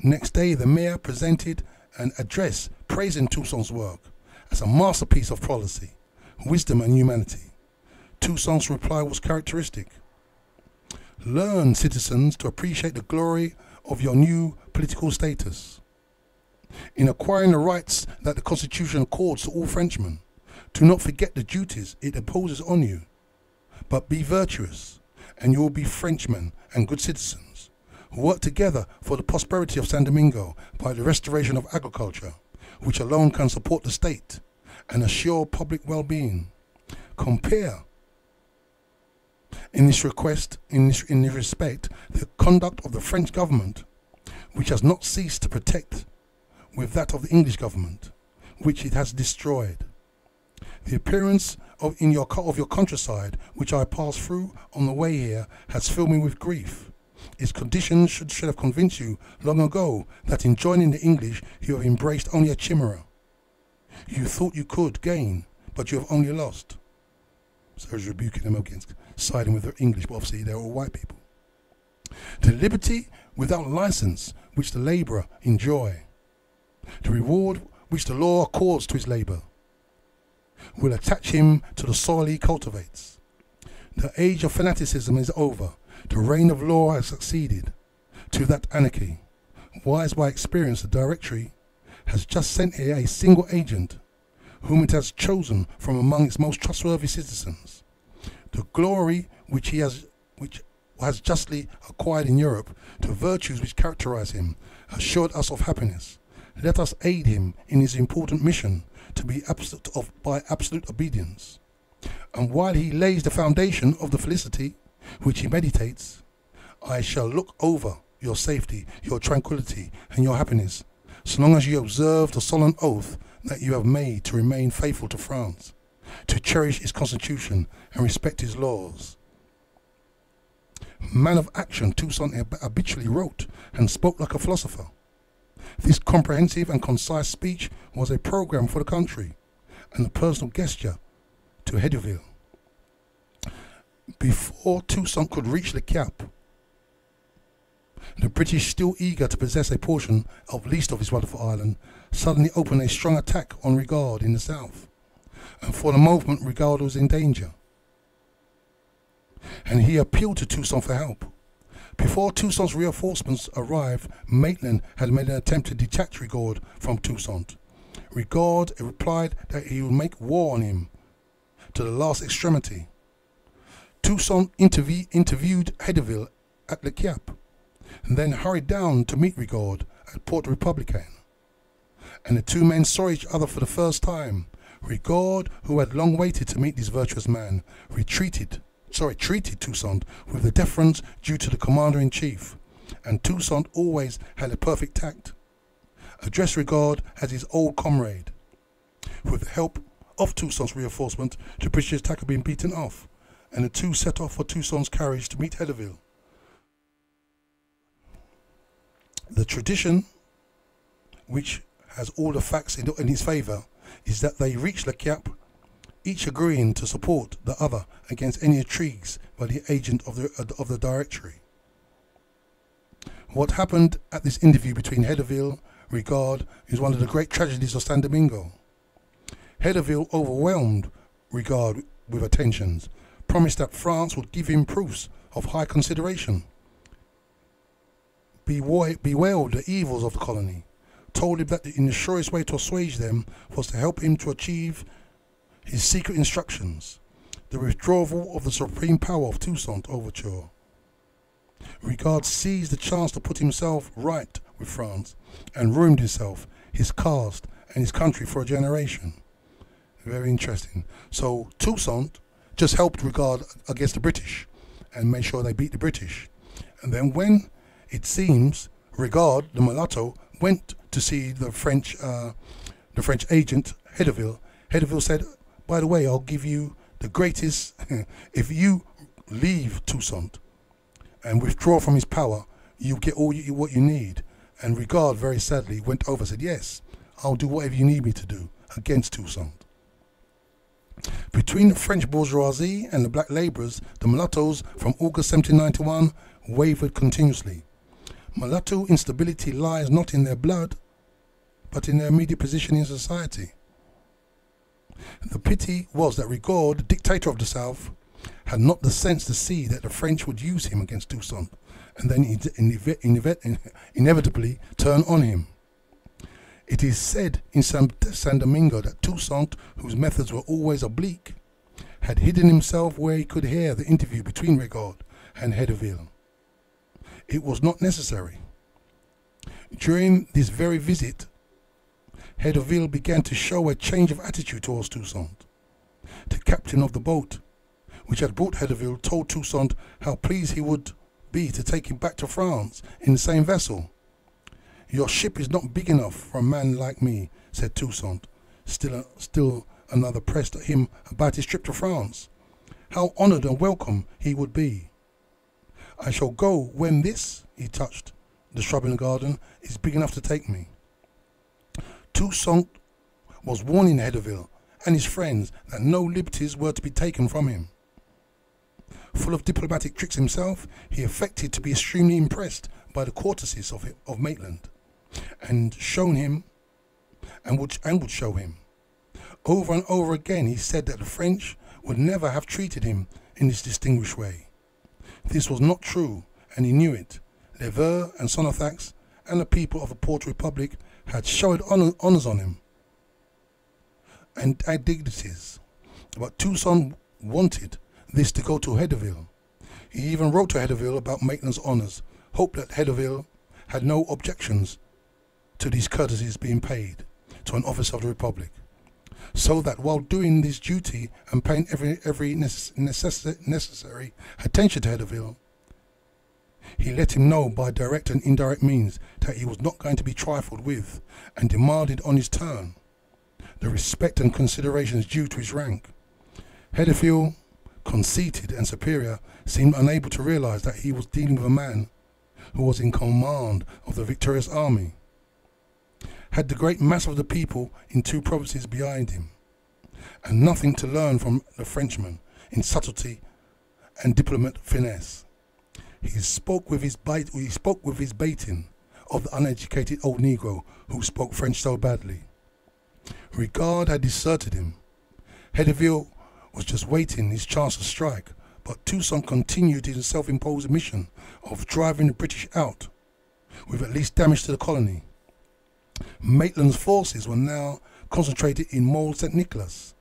S3: Next day the mayor presented an address praising Toussaint's work as a masterpiece of policy, wisdom and humanity. Toussaint's reply was characteristic. "Learn, citizens, to appreciate the glory of your new political status. In acquiring the rights that the Constitution accords to all Frenchmen, do not forget the duties it imposes on you, but be virtuous, and you will be Frenchmen and good citizens, who work together for the prosperity of San Domingo by the restoration of agriculture, which alone can support the state and assure public well-being. Compare, in this respect, the conduct of the French government, which has not ceased to protect, with that of the English government, which it has destroyed. The appearance of your countryside, which I passed through on the way here, has filled me with grief. Its conditions should have convinced you long ago that in joining the English you have embraced only a chimera. You thought you could gain, but you have only lost." So he's rebuking them against siding with the English, but obviously they're all white people. "The liberty without license which the labourer enjoy, the reward which the law accords to his labour, will attach him to the soil he cultivates. The age of fanaticism is over. The reign of law has succeeded to that anarchy. Wise by experience, the Directory has just sent here a single agent, whom it has chosen from among its most trustworthy citizens. The glory which has justly acquired in Europe, the virtues which characterize him, assured us of happiness. Let us aid him in his important mission to be by absolute obedience. And while he lays the foundation of the felicity which he meditates, I shall look over your safety, your tranquility, and your happiness, so long as you observe the solemn oath that you have made to remain faithful to France, to cherish its constitution and respect its laws. Man of action, Toussaint habitually wrote and spoke like a philosopher. This comprehensive and concise speech was a program for the country and a personal gesture to Hedeville. Before Toussaint could reach Le Cap, the British, still eager to possess a portion of least of this wonderful island, suddenly opened a strong attack on Rigaud in the south, and for the moment Rigaud was in danger. And he appealed to Toussaint for help. Before Toussaint's reinforcements arrived, Maitland had made an attempt to detach Rigaud from Toussaint. Rigaud replied that he would make war on him to the last extremity. Toussaint interviewed Hedeville at Le Cap, and then hurried down to meet Rigaud at Port Republicain. And the two men saw each other for the first time. Rigaud, who had long waited to meet this virtuous man, treated Toussaint with the deference due to the commander-in-chief, and Toussaint always had a perfect tact. Addressed Rigaud as his old comrade. With the help of Toussaint's reinforcement, the British attack had been beaten off, and the two set off for Toussaint's carriage to meet Hedeville. The tradition, which has all the facts in his favour, is that they reached Le Cap, each agreeing to support the other against any intrigues by the agent of the Directory. What happened at this interview between Hedeville and Rigaud is one of the great tragedies of San Domingo. Hedeville overwhelmed Rigaud with attentions, promised that France would give him proofs of high consideration, bewailed the evils of the colony, told him that the surest way to assuage them was to help him to achieve his secret instructions, the withdrawal of the supreme power of Toussaint overture. Rigaud seized the chance to put himself right with France and ruined himself, his caste, and his country for a generation. Very interesting. So Toussaint just helped Rigaud against the British and made sure they beat the British. And then when it seems Rigaud, the mulatto, went to see the French agent Hedeville, Hedeville said, "By the way, I'll give you the greatest if you leave Toussaint and withdraw from his power, you get all what you need." And Rigaud very sadly went over and said, "Yes, I'll do whatever you need me to do against Toussaint." Between the French bourgeoisie and the black labourers, the mulattoes from August 1791 wavered continuously. Mulatto instability lies not in their blood, but in their immediate position in society. The pity was that Rigaud, the dictator of the South, had not the sense to see that the French would use him against Toussaint, and then inevitably turn on him. It is said in San Domingo that Toussaint, whose methods were always oblique, had hidden himself where he could hear the interview between Rigaud and Hedeville. It was not necessary. During this very visit, Hedeville began to show a change of attitude towards Toussaint. The captain of the boat which had brought Hedeville told Toussaint how pleased he would be to take him back to France in the same vessel. "Your ship is not big enough for a man like me," said Toussaint. Still another pressed him about his trip to France. How honoured and welcome he would be. "I shall go when this," he touched the shrub in the garden, "is big enough to take me." Toussaint was warning Hedeville and his friends that no liberties were to be taken from him. Full of diplomatic tricks himself, he affected to be extremely impressed by the courtesies of Maitland, and would show him. Over and over again he said that the French would never have treated him in this distinguished way. This was not true, and he knew it. Leveux and Sonothax and the people of the Port Republic had showered honours on him and dignities, but Toussaint wanted this to go to Hedeville. He even wrote to Hedeville about Maitland's honours, hoped that Hedeville had no objections to these courtesies being paid to an officer of the Republic. so that while doing this duty and paying every necessary attention to Hedderville, he let him know by direct and indirect means that he was not going to be trifled with, and demanded on his turn the respect and considerations due to his rank. Hedderville, conceited and superior, seemed unable to realize that he was dealing with a man who was in command of the victorious army, had the great mass of the people in 2 provinces behind him, and nothing to learn from the Frenchman in subtlety and diplomat finesse. He spoke with his baiting of the uneducated old Negro who spoke French so badly. Regard had deserted him. Hedderville was just waiting his chance to strike, but Toussaint continued his self-imposed mission of driving the British out, with at least damage to the colony. Maitland's forces were now concentrated in Mole St. Nicholas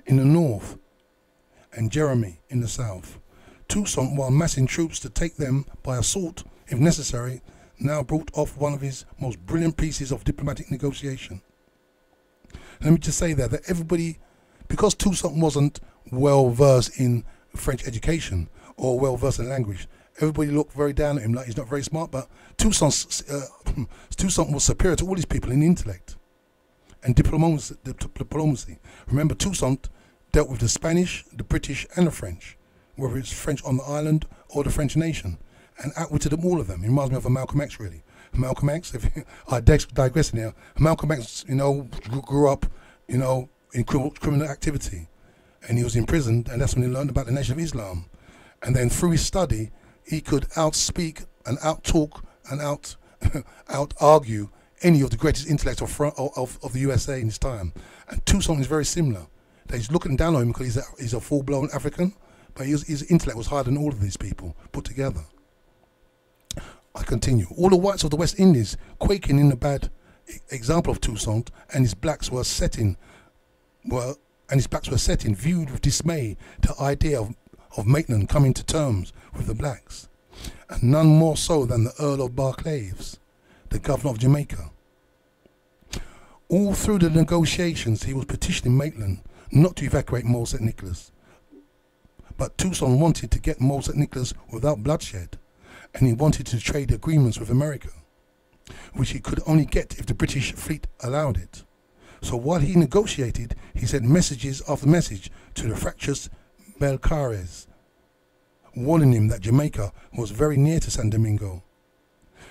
S3: in the north and Jeremy in the south. Toussaint, while massing troops to take them by assault, if necessary, now brought off one of his most brilliant pieces of diplomatic negotiation. Let me just say that everybody, because Toussaint wasn't well versed in French education or well versed in language, everybody looked very down at him like he's not very smart, but Toussaint was superior to all these people in intellect and diplomacy. Remember, Toussaint dealt with the Spanish, the British and the French, whether it's French on the island or the French nation, and outwitted them, all of them. He reminds me of a Malcolm X, really. Malcolm X, I digress here, Malcolm X, grew up, in criminal activity, and he was imprisoned, and that's when he learned about the Nation of Islam. And then through his study, he could outspeak and outtalk and out-argue any of the greatest intellects of the USA in his time. And Toussaint is very similar. He's looking down on him because he's a full-blown African, but his intellect was higher than all of these people put together. I continue. All the whites of the West Indies, quaking in the bad example of Toussaint, and his blacks were set in, viewed with dismay the idea of Maitland coming to terms with the blacks, and none more so than the Earl of Barclays, the governor of Jamaica. All through the negotiations, he was petitioning Maitland not to evacuate Mole St. Nicholas, but Toussaint wanted to get Mole St. Nicholas without bloodshed, and he wanted to trade agreements with America, which he could only get if the British fleet allowed it. So while he negotiated, he sent messages after message to the fractious Belcares, warning him that Jamaica was very near to San Domingo,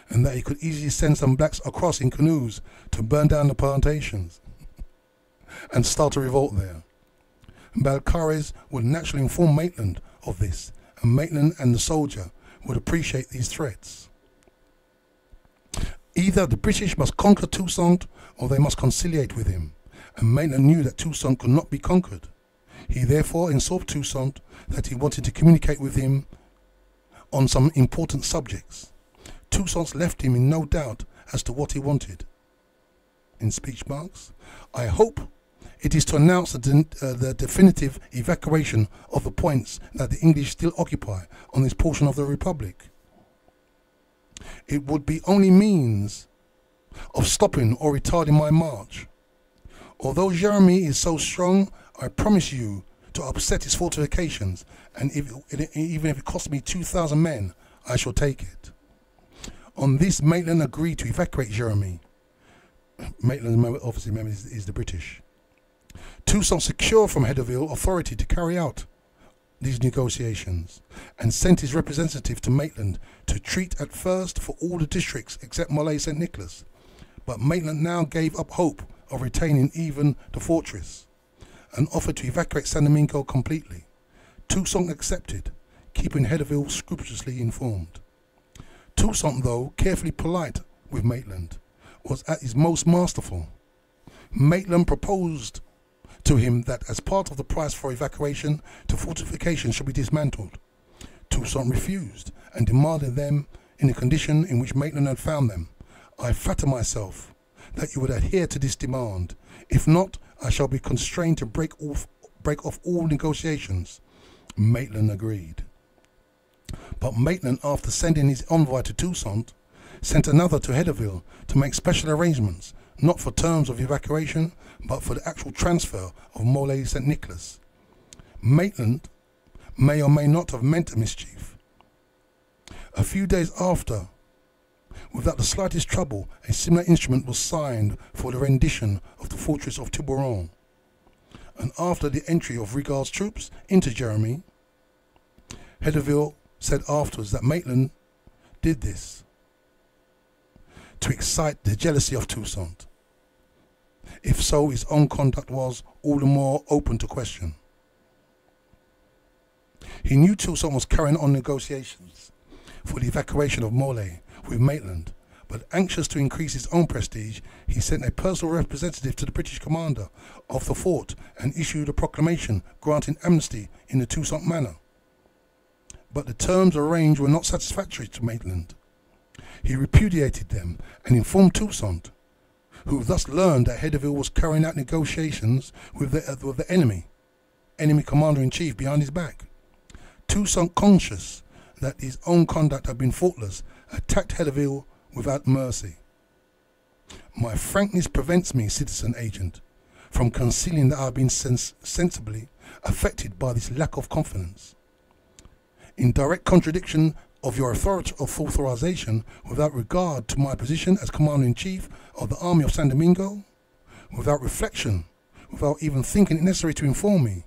S3: and that he could easily send some blacks across in canoes to burn down the plantations and start a revolt there. Belcares would naturally inform Maitland of this, and Maitland and the soldier would appreciate these threats. Either the British must conquer Toussaint or they must conciliate with him, and Maitland knew that Toussaint could not be conquered. He therefore informed Toussaint that he wanted to communicate with him on some important subjects. Toussaint left him in no doubt as to what he wanted. In speech marks, I hope it is to announce the definitive evacuation of the points that the English still occupy on this portion of the Republic. It would be only means of stopping or retarding my march. Although Jeremy is so strong, I promise you to upset his fortifications, and even if it costs me 2,000 men, I shall take it. On this, Maitland agreed to evacuate Jeremy. Maitland, obviously, remember, is the British. Toussaint secured from Hedderville authority to carry out these negotiations, and sent his representative to Maitland to treat at first for all the districts except Mole St. Nicholas. But Maitland now gave up hope of retaining even the fortress, and offered to evacuate San Domingo completely. Toussaint accepted, keeping Hedderville scrupulously informed. Toussaint, though carefully polite with Maitland, was at his most masterful. Maitland proposed to him that as part of the price for evacuation, the fortifications should be dismantled. Toussaint refused and demanded them in the condition in which Maitland had found them. I flatter myself that you would adhere to this demand. If not, I shall be constrained to break off all negotiations. Maitland agreed. But Maitland, after sending his envoy to Toussaint, sent another to Hedderville to make special arrangements not for terms of evacuation, but for the actual transfer of Moulay St. Nicholas. Maitland may or may not have meant mischief. A few days after, without the slightest trouble, a similar instrument was signed for the rendition of the fortress of Tiburon. And after the entry of Rigaud's troops into Jeremy, Hedeville said afterwards that Maitland did this to excite the jealousy of Toussaint. If so, his own conduct was all the more open to question. He knew Toussaint was carrying on negotiations for the evacuation of Moulay with Maitland, but anxious to increase his own prestige, he sent a personal representative to the British commander of the fort and issued a proclamation granting amnesty in the Toussaint manner. But the terms arranged were not satisfactory to Maitland. He repudiated them and informed Toussaint, who thus learned that Hedeville was carrying out negotiations with the enemy commander-in-chief behind his back. Toussaint, conscious that his own conduct had been faultless, attacked Hedeville without mercy. My frankness prevents me, citizen agent, from concealing that I have been sensibly affected by this lack of confidence. In direct contradiction of your authorization, without regard to my position as Commander-in-Chief of the Army of San Domingo, without reflection, without even thinking it necessary to inform me,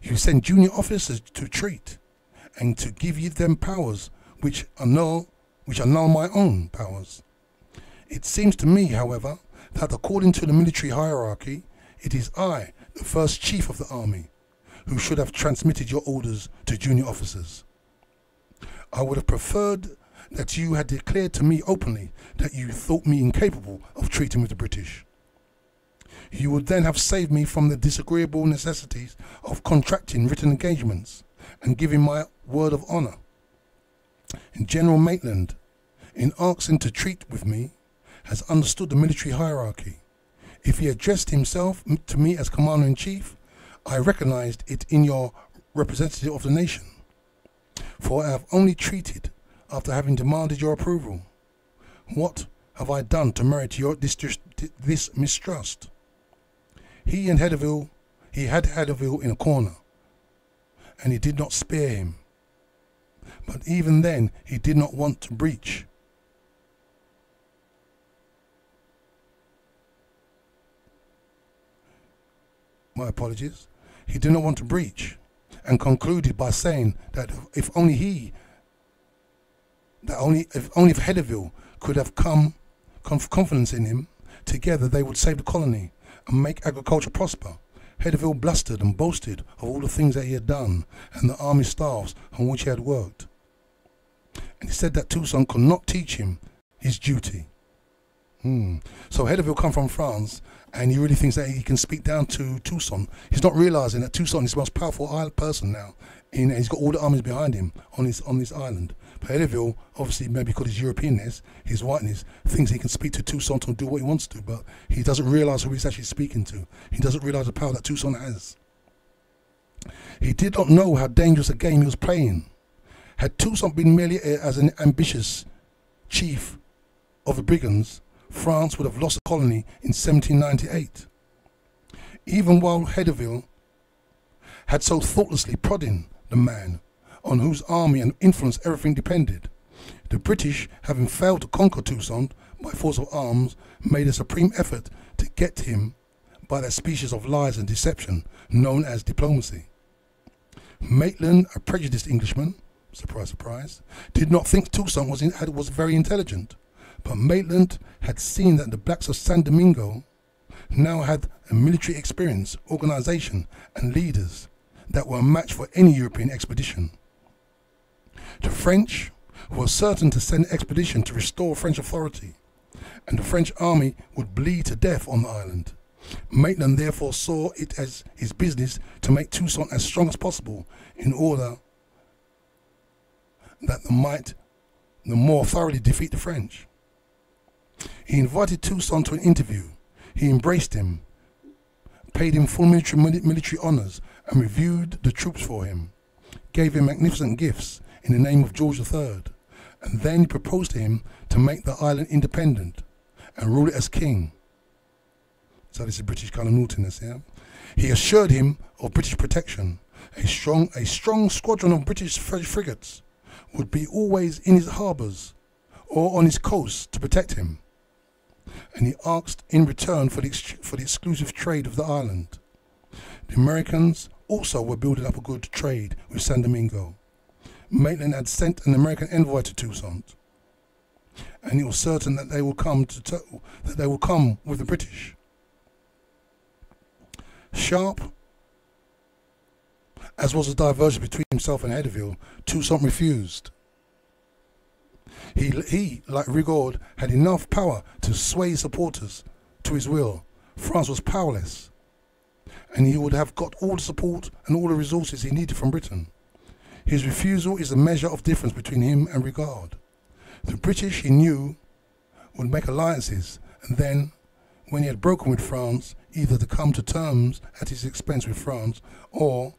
S3: you send junior officers to treat and to give them powers which annul my own powers. It seems to me, however, that according to the military hierarchy, it is I, the first chief of the army, who should have transmitted your orders to junior officers. I would have preferred that you had declared to me openly that you thought me incapable of treating with the British. You would then have saved me from the disagreeable necessities of contracting written engagements and giving my word of honour. General Maitland, in asking to treat with me, has understood the military hierarchy. If he addressed himself to me as Commander-in-Chief, I recognized it in your representative of the nation, for I have only treated after having demanded your approval. What have I done to merit this mistrust? He had Hedeville in a corner, and he did not spare him. But even then, he did not want to breach. My apologies. He did not want to breach, and concluded by saying that if Hedeville could have confidence in him, together they would save the colony and make agriculture prosper. Hedeville blustered and boasted of all the things that he had done and the army staffs on which he had worked. And he said that Toussaint could not teach him his duty. So Hedeville come from France, and he really thinks that he can speak down to Toussaint. He's not realizing that Toussaint is the most powerful person now. He's got all the armies behind him on this island. But Hedeville, obviously, maybe because his Europeanness, his whiteness, thinks he can speak to Toussaint and do what he wants to, but he doesn't realize who he's actually speaking to. He doesn't realize the power that Toussaint has. He did not know how dangerous a game he was playing. Had Toussaint been merely as an ambitious chief of the brigands, France would have lost the colony in 1798. Even while Hedeville had so thoughtlessly prodding the man on whose army and influence everything depended, the British, having failed to conquer Toussaint by force of arms, made a supreme effort to get him by that species of lies and deception known as diplomacy. Maitland, a prejudiced Englishman, surprise, surprise, did not think Toussaint was very intelligent. But Maitland had seen that the blacks of San Domingo now had a military experience, organization, and leaders that were a match for any European expedition. The French were certain to send an expedition to restore French authority, and the French army would bleed to death on the island. Maitland therefore saw it as his business to make Toussaint as strong as possible in order that the more thoroughly defeat the French. He invited Toussaint to an interview. He embraced him, paid him full military honors, and reviewed the troops for him, gave him magnificent gifts in the name of George III, and then he proposed to him to make the island independent and rule it as king, So this is British kind of naughtiness, yeah? He assured him of British protection. A strong squadron of British frigates would be always in his harbours or on his coast to protect him. And he asked in return for the exclusive trade of the island. The Americans also were building up a good trade with San Domingo. Maitland had sent an American envoy to Toussaint, and it was certain that they will come with the British. Sharp as was the diversion between himself and Haderville, Toussaint refused. He, like Rigaud, had enough power to sway his supporters to his will. France was powerless, and he would have got all the support and all the resources he needed from Britain. His refusal is a measure of difference between him and Rigaud. The British, he knew, would make alliances, and then, when he had broken with France, either to come to terms at his expense with France, or,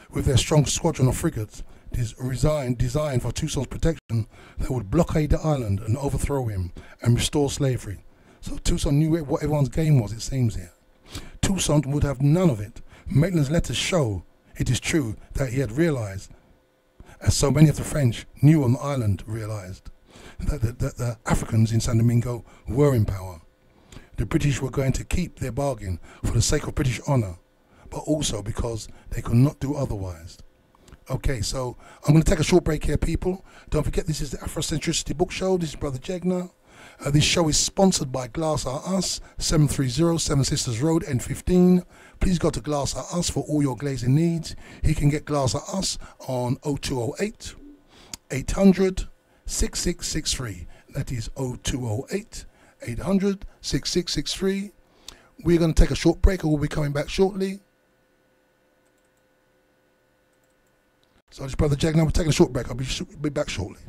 S3: with their strong squadron of frigates, designed for Toussaint's protection, they would blockade the island and overthrow him and restore slavery. So Toussaint knew what everyone's game was, it seems here. Toussaint would have none of it. Maitland's letters show, it is true, that he had realized, as so many of the French knew on the island realized, that the Africans in San Domingo were in power. The British were going to keep their bargain for the sake of British honour, but also because they could not do otherwise. Okay, so I'm going to take a short break here, people. Don't forget, this is the Afrocentricity Book Show. This is Brother Jegna. This show is sponsored by Glass Are Us, 730 Seven Sisters Road, N15. Please go to Glass Are Us for all your glazing needs. You can get Glass Are Us on 0208 800 6663. That is 0208 800 6663. We're going to take a short break and we'll be coming back shortly. So this is Brother Jack. Now we're taking a short break. I'll be back shortly.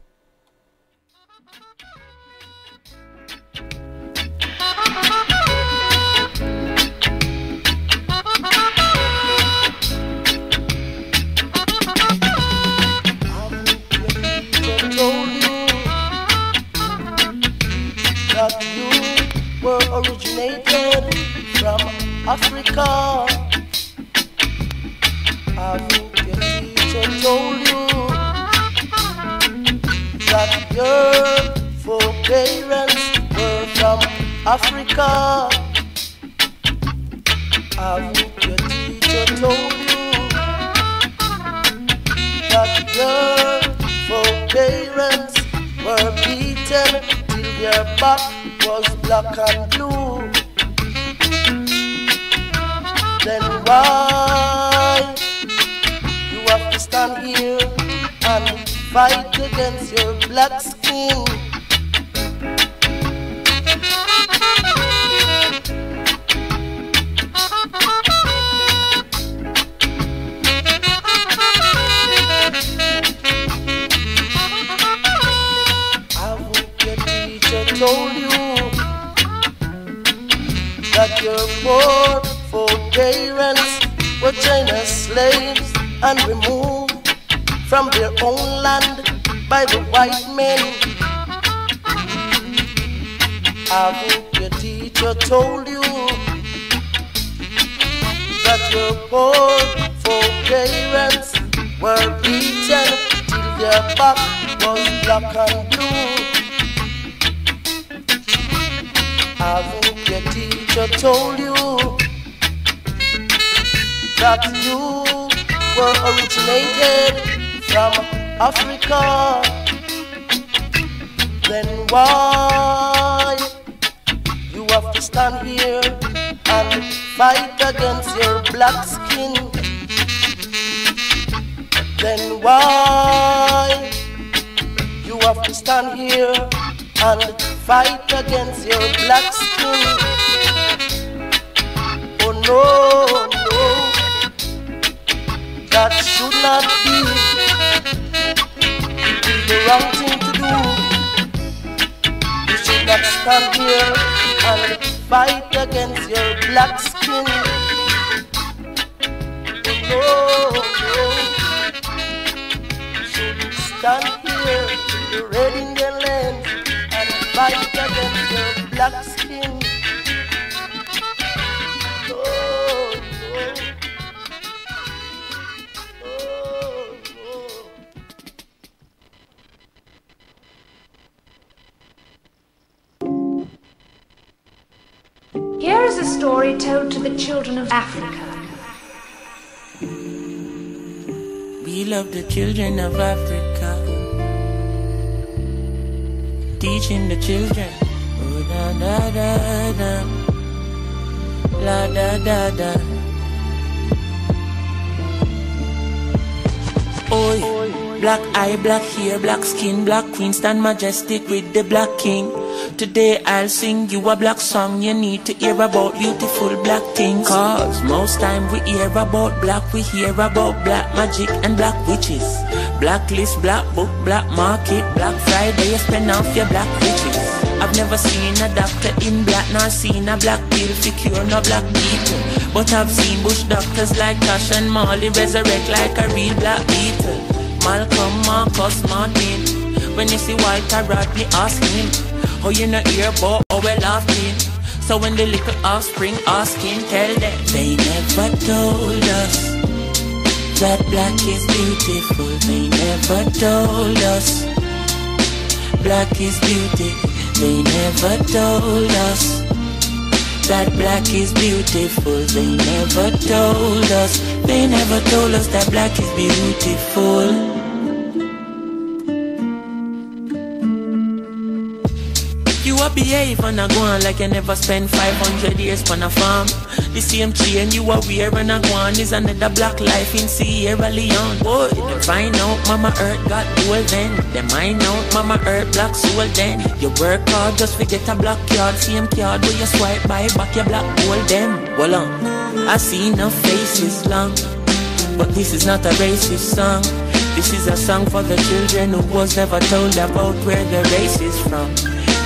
S4: That you were originated from Africa. Told you that your foreparents were from Africa. Your teacher told you that your foreparents were beaten till their back was black and blue. Then why have to stand here and fight against your black skin? I hope your teacher told you that your poor foreparents were China's slaves and removed from their own land by the white men. I hope your teacher told you that your poor foreparents were beaten till their back was black and blue. I hope your teacher told you that you were originated from Africa. Then why you have to stand here and fight against your black skin? Then why you have to stand here and fight against your black skin? Oh no, no, that should not be. It is the wrong thing to do. You should not stand here and fight against your black skin. Oh, no, you should stand here in the red Indian land and fight against your black skin.
S5: story told to the children of Africa.
S6: We love the children of Africa, teaching the children. Oh, da da da da, la da da da. Oi, black eye, black hair, black skin, black queen, stand majestic with the black king. Today I'll sing you a black song. You need to hear about beautiful black things. Cause most time we hear about black, we hear about black magic and black witches. Blacklist, black book, black market, Black Friday, you spend off your black riches. I've never seen a doctor in black, nor seen a black pill to cure no black people. But I've seen bush doctors like Tash and Molly resurrect like a real black beetle. Malcolm, Marcus, Martin. When you see Walter Rodney, ask him, oh, you not hear about how we laughing. So when the little offspring asking, tell them they never told us that black is beautiful. They never told us black is beauty. They never told us that black is beautiful. They never told us. They never told us that black is beautiful. You a behave and a go on like you never spent 500 years on a farm. The same chain you a wear and a go on is another black life in Sierra Leone. Boy, them find out Mama Earth got gold then. Them find out Mama Earth black soul then. You work hard just to get a black card. Same card where you swipe by back your black gold them. Well I see enough faces long, but this is not a racist song. This is a song for the children who was never told about where their race is from.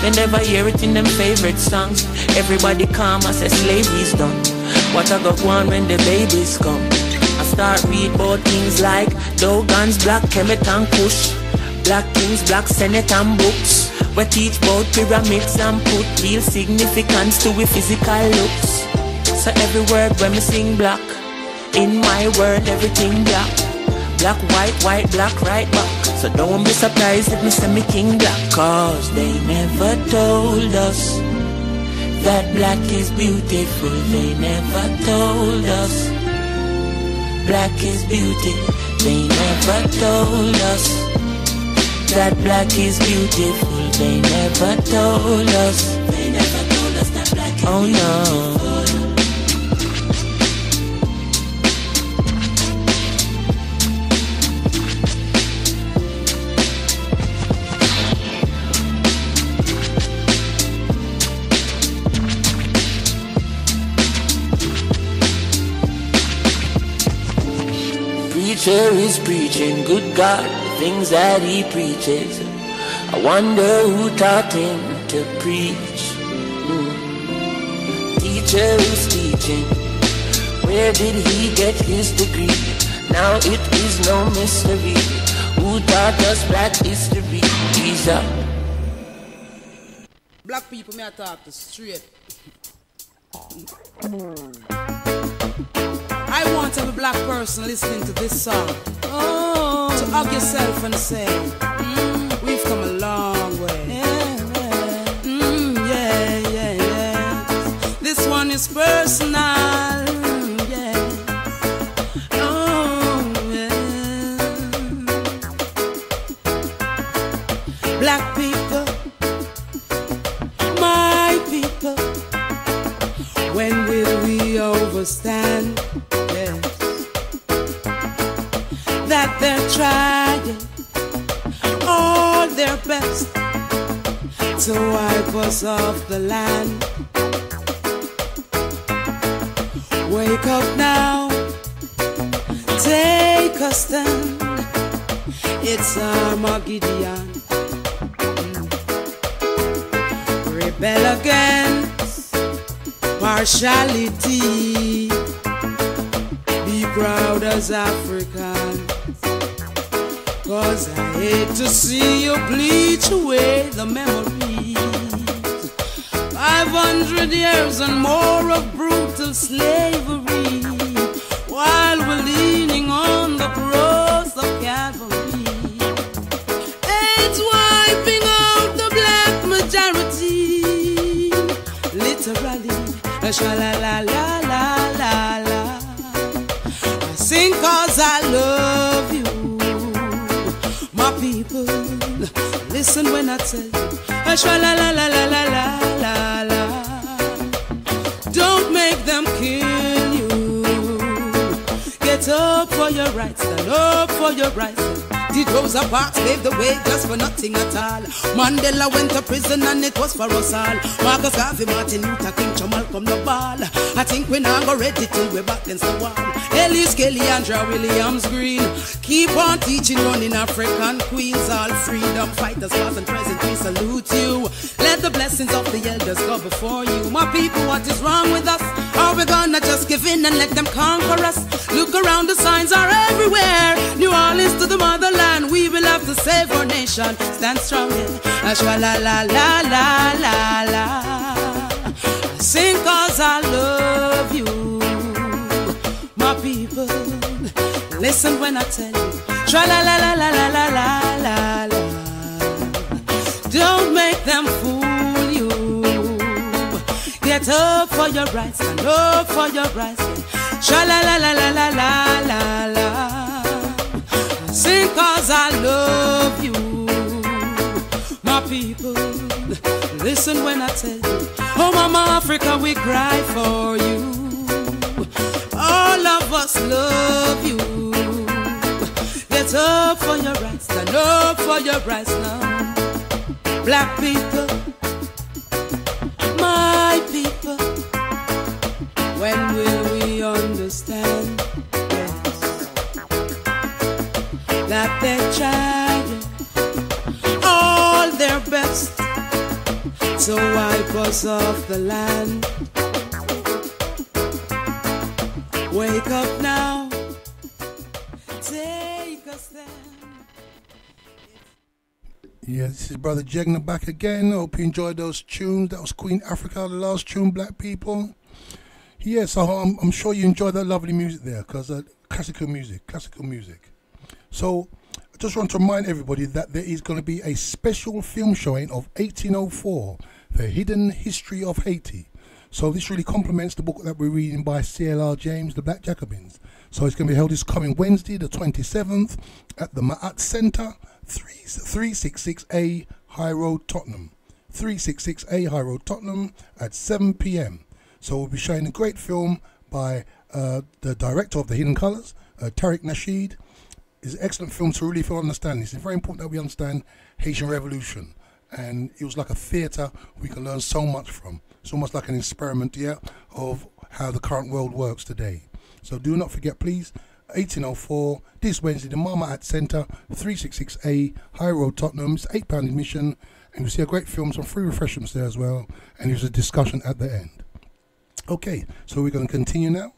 S6: They never hear it in them favorite songs. Everybody calm as a slavery's done. What I got on when the babies come? I start read about things like Dogans, Black Kemet and Kush, Black Kings, Black Senate and books. We teach about pyramids and put real significance to we physical looks. So every word when we sing black, in my world everything black. Black, white, black, right back. So don't be surprised if me say me king black. Cause they never told us that black is beautiful. They never told us black is beauty. They never told us that black is beautiful. They never told us. They never told us that black is beautiful. No. Preacher is preaching, good God, the things that he preaches. I wonder who taught him to preach. Teacher is teaching, where did he get his degree? Now it is no mystery, who taught us black history? Jesus.
S7: Black people may I talk to straight. I want every black person listening to this song to hug yourself and say, we've come a long way. Yeah. This one is personal. Black people, my people, when will we overstand? That they're trying all their best to wipe us off the land. Wake up now, take a stand. It's Armageddon. Rebel against partiality. Be proud as African. Cause I hate to see you bleach away the memories. 500 years and more of brutal slavery, while we're leaning on the cross of Calvary. It's wiping out the black majority, literally Sha la la la la la la. I sing 'cause I love you, my people. Listen when I tell you, sha la la la la la la la la. Don't make them kill you. Get up for your rights, stand up for your rights. Did Rosa Parks pave the way just for nothing at all? Mandela went to prison and it was for us all. Marcus Garvey, Martin Luther King, to Malcolm the ball. I think we're not go ready till we're back against the wall. Ellis Kelly, Andrea Williams Green. Keep on teaching, running African queens. All freedom fighters, past and present, we salute you. Let the blessings of the elders go before you. My people, what is wrong with us? Are we gonna just give in and let them conquer us? Look around, the signs are everywhere. New Orleans to the motherland, we will have to save our nation. Stand strong, ashwa la la la la la la. Sing 'cause I love you, my people. Listen when I tell you, tra la la la la la la la la la. Don't make them fool you. Get up for your rights, stand up for your rights. Tra la la la la la la la la. Sing 'cause I love you, my people. Listen when I tell you, oh Mama Africa, we cry for you. All of us love you. Get up for your rights, stand up for your rights now. Black people, my people, when will we understand, yes, that they're trying all their best to wipe us off the land? Wake up now, take a stand.
S3: Yeah, this is Brother Jegna back again. Hope you enjoyed those tunes. That was Queen Africa, the last tune, black people. Yes, I'm sure you enjoyed that lovely music there, because classical music. So I just want to remind everybody that there is going to be a special film showing of 1804, The Hidden History of Haiti. So this really complements the book that we're reading by C.L.R. James, The Black Jacobins. So it's going to be held this coming Wednesday, the 27th, at the Ma'at Centre, 366A High Road, Tottenham. 366A High Road, Tottenham, at 7 p.m. So we'll be showing a great film by the director of The Hidden Colours, Tariq Nasheed. It's an excellent film to really understand this. It's very important that we understand Haitian Revolution. And it was like a theatre we can learn so much from. It's almost like an experiment, yeah, of how the current world works today. So do not forget, please, 1804, this Wednesday, the Marmot Centre, 366A, High Road, Tottenham. It's £8 admission, and we see a great film, some free refreshments there as well, and there's a discussion at the end. Okay, so we're going to continue now.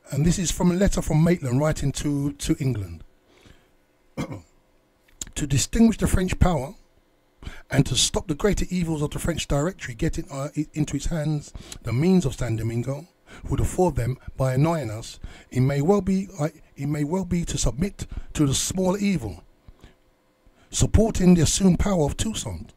S3: And this is from a letter from Maitland writing to England. To distinguish the French power and to stop the greater evils of the French Directory getting into its hands the means of San Domingo would afford them by annoying us, it may well be to submit to the smaller evil, supporting the assumed power of Toussaint.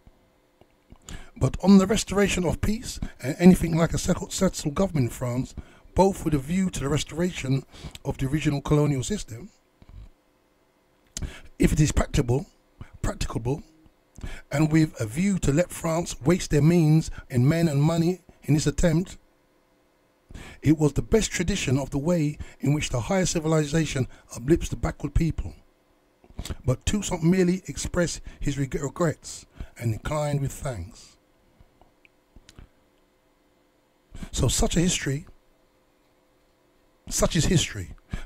S3: But on the restoration of peace and anything like a settled government in France, both with a view to the restoration of the original colonial system, if it is practicable, and with a view to let France waste their means in men and money in this attempt, it was the best tradition of the way in which the higher civilization uplifts the backward people. But Toussaint merely expressed his regrets and declined with thanks. So such is history,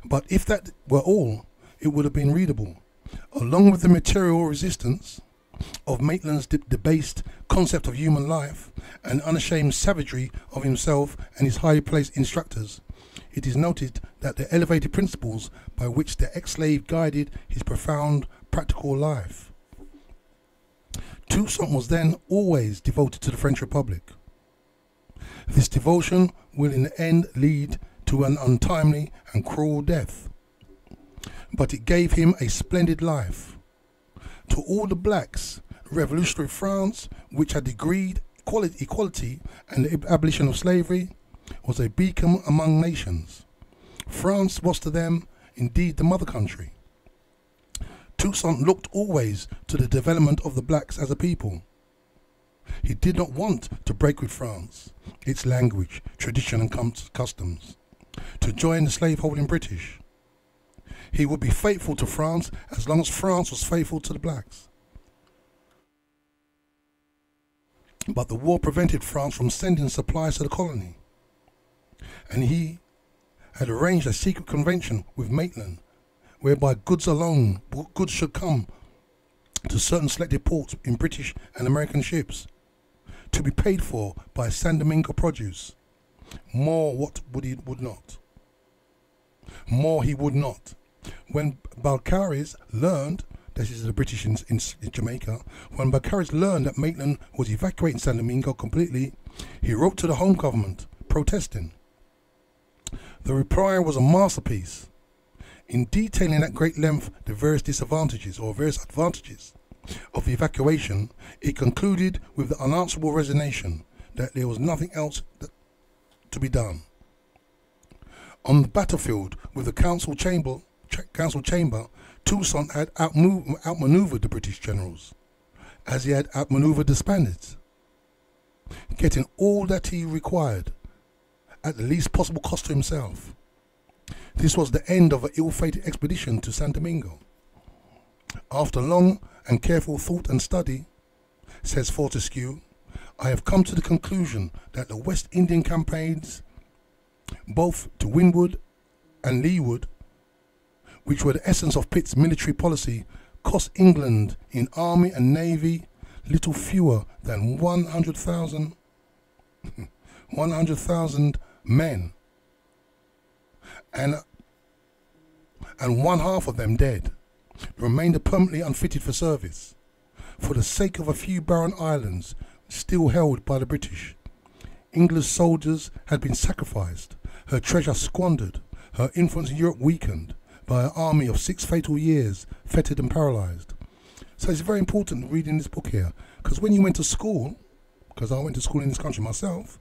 S3: but if that were all, it would have been readable, along with the material resistance of Maitland's debased concept of human life and unashamed savagery of himself and his highly placed instructors. It is noted that the elevated principles by which the ex-slave guided his profound practical life. Toussaint was then always devoted to the French Republic. This devotion will in the end lead to an untimely and cruel death, but it gave him a splendid life. To all the blacks, revolutionary France, which had degreed equality and the abolition of slavery was a beacon among nations. France was to them indeed the mother country. Toussaint looked always to the development of the blacks as a people. He did not want to break with France, its language, tradition and customs, to join the slave-holding British. He would be faithful to France as long as France was faithful to the blacks. But the war prevented France from sending supplies to the colony, and he had arranged a secret convention with Maitland, whereby goods should come to certain selected ports in British and American ships, to be paid for by San Domingo produce. More he would not. When Balcarres learned, this is the British in Jamaica, when Balcarres learned that Maitland was evacuating San Domingo completely, he wrote to the home government protesting. The reply was a masterpiece. In detailing at great length the various disadvantages or various advantages of the evacuation, it concluded with the unanswerable resignation that there was nothing else to be done. On the battlefield with the council chamber, Toussaint had outmaneuvered the British generals, as he had outmaneuvered the Spaniards, getting all that he required at the least possible cost to himself. This was the end of an ill-fated expedition to San Domingo. After long and careful thought and study, says Fortescue, I have come to the conclusion that the West Indian campaigns, both to windward and leeward, which were the essence of Pitt's military policy, cost England in army and navy little fewer than 100,000 men, and one half of them dead, remained permanently unfitted for service, for the sake of a few barren islands still held by the British. England's soldiers had been sacrificed, her treasure squandered, her influence in Europe weakened by an army of 6 fatal years, fettered and paralysed. So it's very important reading this book here, because when you went to school, because I went to school in this country myself,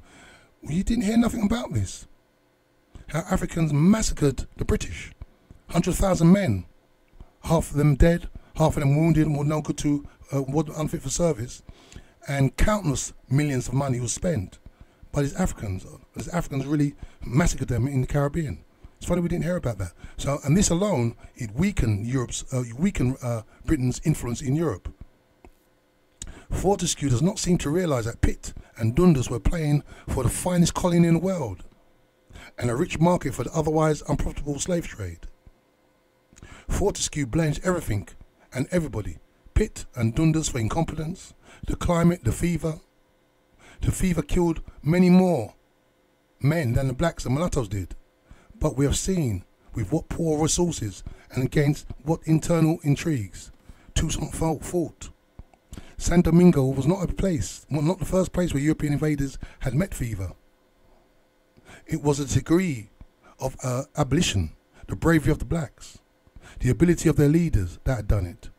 S3: you didn't hear nothing about this. How Africans massacred the British. 100,000 men, half of them dead, half of them wounded and were no good to, were unfit for service, and countless millions of money was spent by these Africans. These Africans really massacred them in the Caribbean. It's funny we didn't hear about that. So, and this alone, it weakened Britain's influence in Europe. Fortescue does not seem to realise that Pitt and Dundas were playing for the finest colony in the world, and a rich market for the otherwise unprofitable slave trade. Fortescue blames everything and everybody, Pitt and Dundas, for incompetence, the climate, the fever. The fever killed many more men than the blacks and mulattoes did. But we have seen with what poor resources and against what internal intrigues Toussaint fought. San Domingo was not not the first place where European invaders had met fever. It was a degree of abolition, the bravery of the blacks, the ability of their leaders that had done it.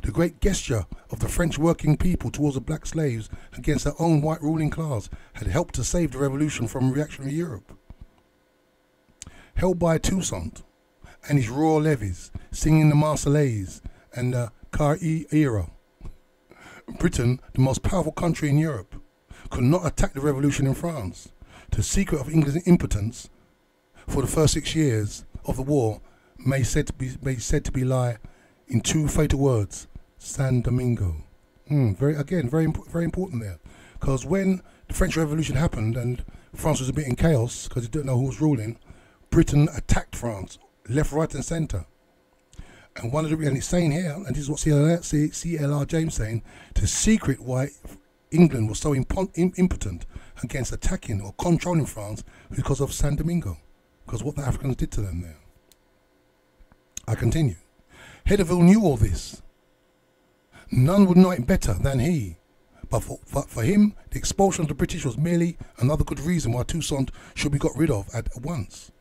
S3: The great gesture of the French working people towards the black slaves against their own white ruling class had helped to save the revolution from reactionary Europe. Held by Toussaint and his royal levies, singing the Marseillaise and the Car-era, Britain, the most powerful country in Europe, could not attack the revolution in France. The secret of England's impotence for the first 6 years of the war may said to be lie in 2 fatal words: San Domingo. Very important there, because when the French Revolution happened and France was a bit in chaos because it didn't know who was ruling, Britain attacked France, left, right, and centre. And and it's saying here, and this is what C.L.R. James saying, the secret why England was so impotent against attacking or controlling France because of San Domingo, because what the Africans did to them there. I continue. Hedderville knew all this. None would know it better than he. But for him, the expulsion of the British was merely another good reason why Toussaint should be got rid of at once.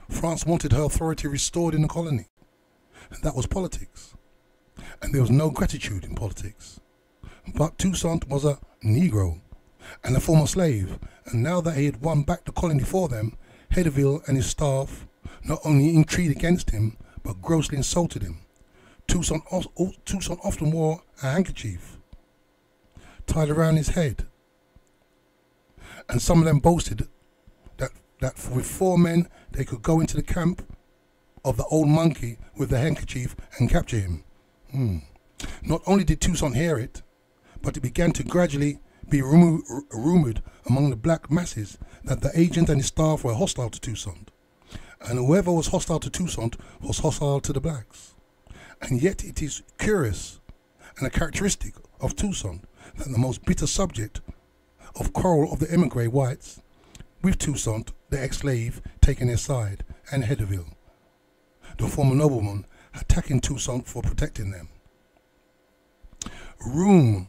S3: France wanted her authority restored in the colony. And that was politics. And there was no gratitude in politics. But Toussaint was a Negro, and a former slave, and now that he had won back the colony for them, Hedeville and his staff not only intrigued against him, but grossly insulted him. Toussaint often wore a handkerchief tied around his head, and some of them boasted that with 4 men they could go into the camp of the old monkey with the handkerchief and capture him. Not only did Toussaint hear it, but it began to gradually be rumoured among the black masses that the agent and his staff were hostile to Toussaint, and whoever was hostile to Toussaint was hostile to the blacks. And yet it is curious and a characteristic of Toussaint that the most bitter subject of quarrel of the emigre whites, with Toussaint, the ex-slave, taking their side, and Hedeville, the former nobleman, attacking Toussaint for protecting them. Room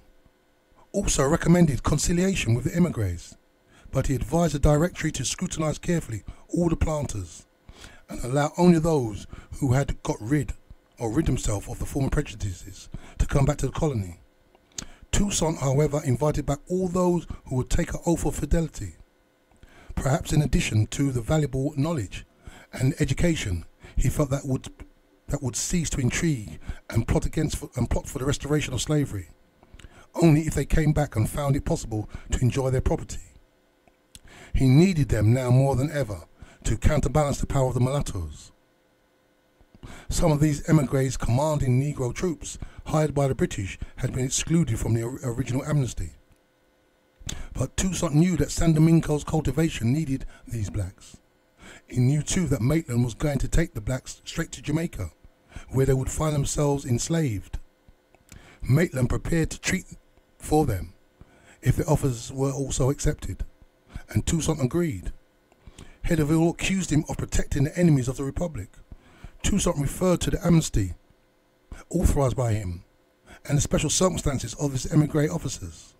S3: also recommended conciliation with the emigres, but he advised the directory to scrutinise carefully all the planters and allow only those who had got rid himself of the former prejudices to come back to the colony. Toussaint, however, invited back all those who would take an oath of fidelity. Perhaps in addition to the valuable knowledge and education he felt that would cease to intrigue and plot for the restoration of slavery, only if they came back and found it possible to enjoy their property. He needed them now more than ever to counterbalance the power of the mulattoes. Some of these emigres commanding Negro troops hired by the British had been excluded from the original amnesty. But Toussaint knew that San Domingo's cultivation needed these blacks. He knew too that Maitland was going to take the blacks straight to Jamaica, where they would find themselves enslaved. Maitland prepared to treat for them if the offers were also accepted, and Toussaint agreed. Hedeville accused him of protecting the enemies of the Republic. Toussaint referred to the amnesty authorized by him and the special circumstances of his emigre officers.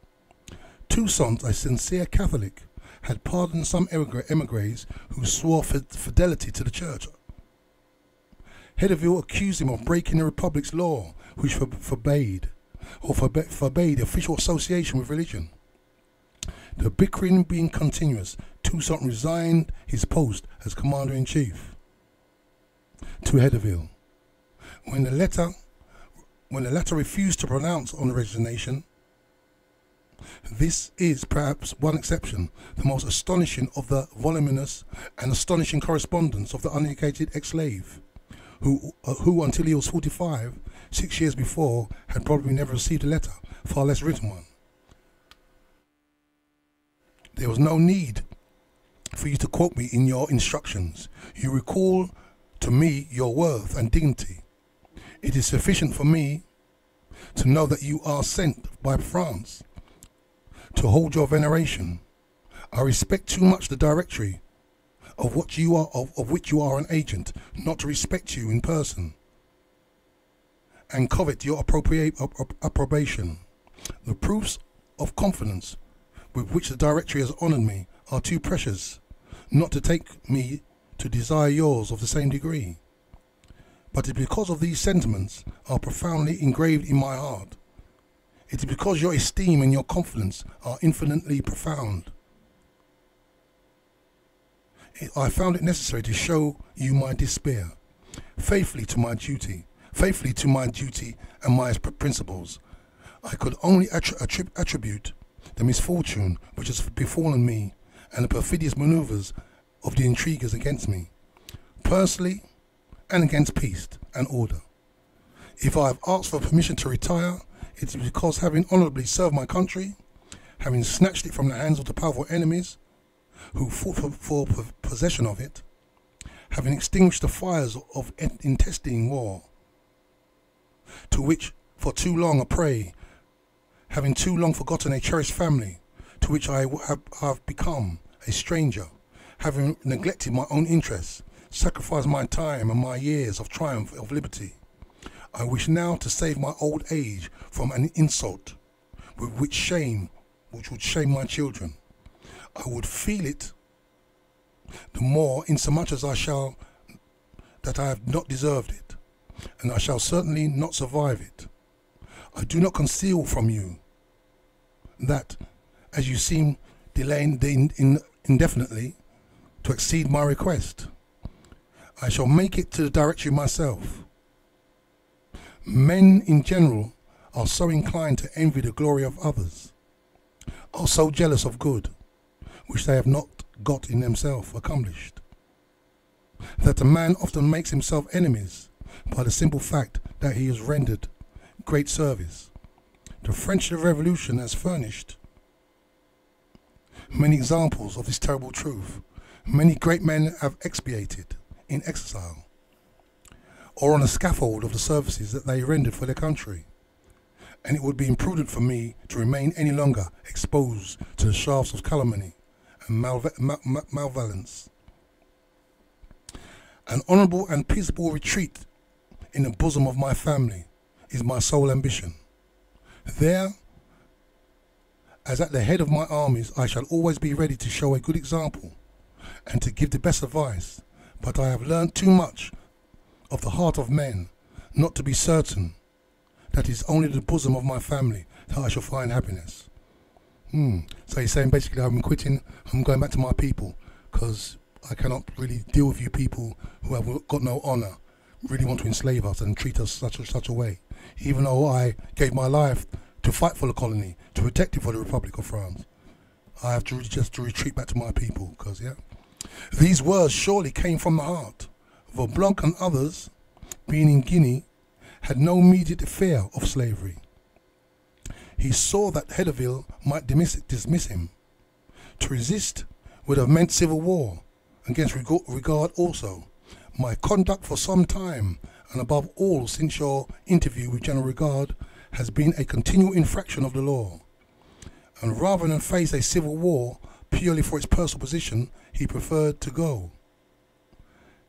S3: Toussaint, a sincere Catholic, had pardoned some emigres who swore fidelity to the church. Hedeville accused him of breaking the Republic's law, which forbade official association with religion. The bickering being continuous, Toussaint resigned his post as Commander-in-Chief to Hedeville. When the latter refused to pronounce on the resignation, this is perhaps one exception, the most astonishing of the voluminous and astonishing correspondence of the uneducated ex-slave, who until he was 45, 6 years before, had probably never received a letter, far less written one. There was no need for you to quote me in your instructions. You recall to me your worth and dignity. It is sufficient for me to know that you are sent by France to hold your veneration. I respect too much the directory of which you are an agent, not to respect you in person, and covet your approbation. The proofs of confidence with which the directory has honoured me are too precious not to take me to desire yours of the same degree. But it is because of these sentiments are profoundly engraved in my heart. It is because your esteem and your confidence are infinitely profound. I found it necessary to show you my despair, faithfully to my duty and my principles. I could only attribute the misfortune which has befallen me and the perfidious manoeuvres of the intriguers against me, personally and against peace and order. If I have asked for permission to retire, it is because, having honourably served my country, having snatched it from the hands of the powerful enemies who fought for possession of it, having extinguished the fires of intestine war, to which for too long a prey, having too long forgotten a cherished family, to which I have become a stranger, having neglected my own interests, sacrificed my time and my years of triumph of liberty, I wish now to save my old age from an insult which would shame my children. I would feel it the more insomuch as I have not deserved it, and I shall certainly not survive it. I do not conceal from you that, as you seem delaying indefinitely to exceed my request. I shall make it to the directory myself. Men in general are so inclined to envy the glory of others, are so jealous of good, which they have not got in themselves accomplished, that a man often makes himself enemies by the simple fact that he has rendered great service. The French Revolution has furnished many examples of this terrible truth. Many great men have expiated in exile or on the scaffold of the services that they rendered for their country, and it would be imprudent for me to remain any longer exposed to the shafts of calumny and malevolence. An honourable and peaceable retreat in the bosom of my family is my sole ambition. There, as at the head of my armies, I shall always be ready to show a good example and to give the best advice, but I have learned too much of the heart of men not to be certain that it is only the bosom of my family that I shall find happiness. So he's saying basically I'm quitting, I'm going back to my people, because I cannot really deal with you people who have got no honour, really want to enslave us and treat us such a way. Even though I gave my life to fight for the colony, to protect it for the Republic of France, I have to just retreat back to my people, because, yeah. These words surely came from the heart. For Blanc and others, being in Guinea, had no immediate fear of slavery. He saw that Hedeville might dismiss him. To resist would have meant civil war, against regard also. My conduct for some time, and above all since your interview with General Regard, has been a continual infraction of the law. And rather than face a civil war purely for its personal position, he preferred to go.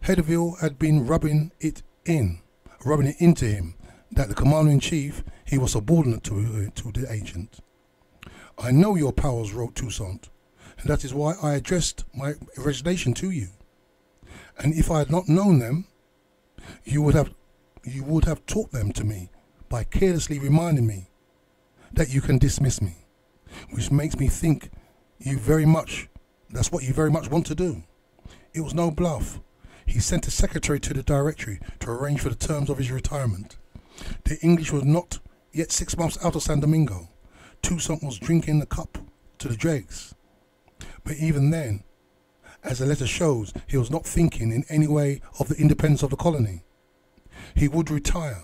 S3: Hedeville had been rubbing it into him that the commander-in-chief, he was subordinate to the agent. I know your powers, wrote Toussaint, and that is why I addressed my resignation to you. And if I had not known them, you would have taught them to me by carelessly reminding me that you can dismiss me, which makes me think that's what you very much want to do. It was no bluff. He sent a secretary to the directory to arrange for the terms of his retirement. The English was not yet 6 months out of San Domingo. Toussaint was drinking the cup to the dregs. But even then, as the letter shows, he was not thinking in any way of the independence of the colony. He would retire.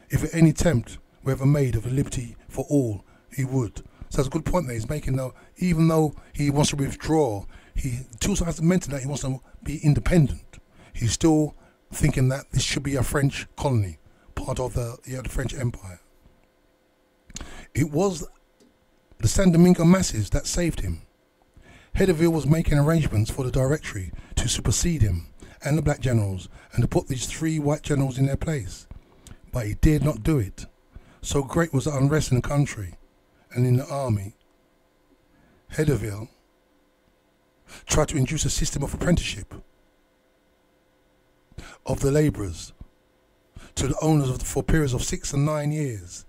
S3: If at any attempt were ever made of a liberty for all, he would. So that's a good point that he's making, though. Even though he wants to withdraw, Toussaint hasn't mentioned that he wants to be independent. He's still thinking that this should be a French colony, part of the French Empire. It was the San Domingo masses that saved him. Hedeville was making arrangements for the directory to supersede him and the black generals and to put these 3 white generals in their place. But he dared not do it. So great was the unrest in the country and in the army. Hedeville tried to introduce a system of apprenticeship of the labourers to the owners for periods of 6 and 9 years,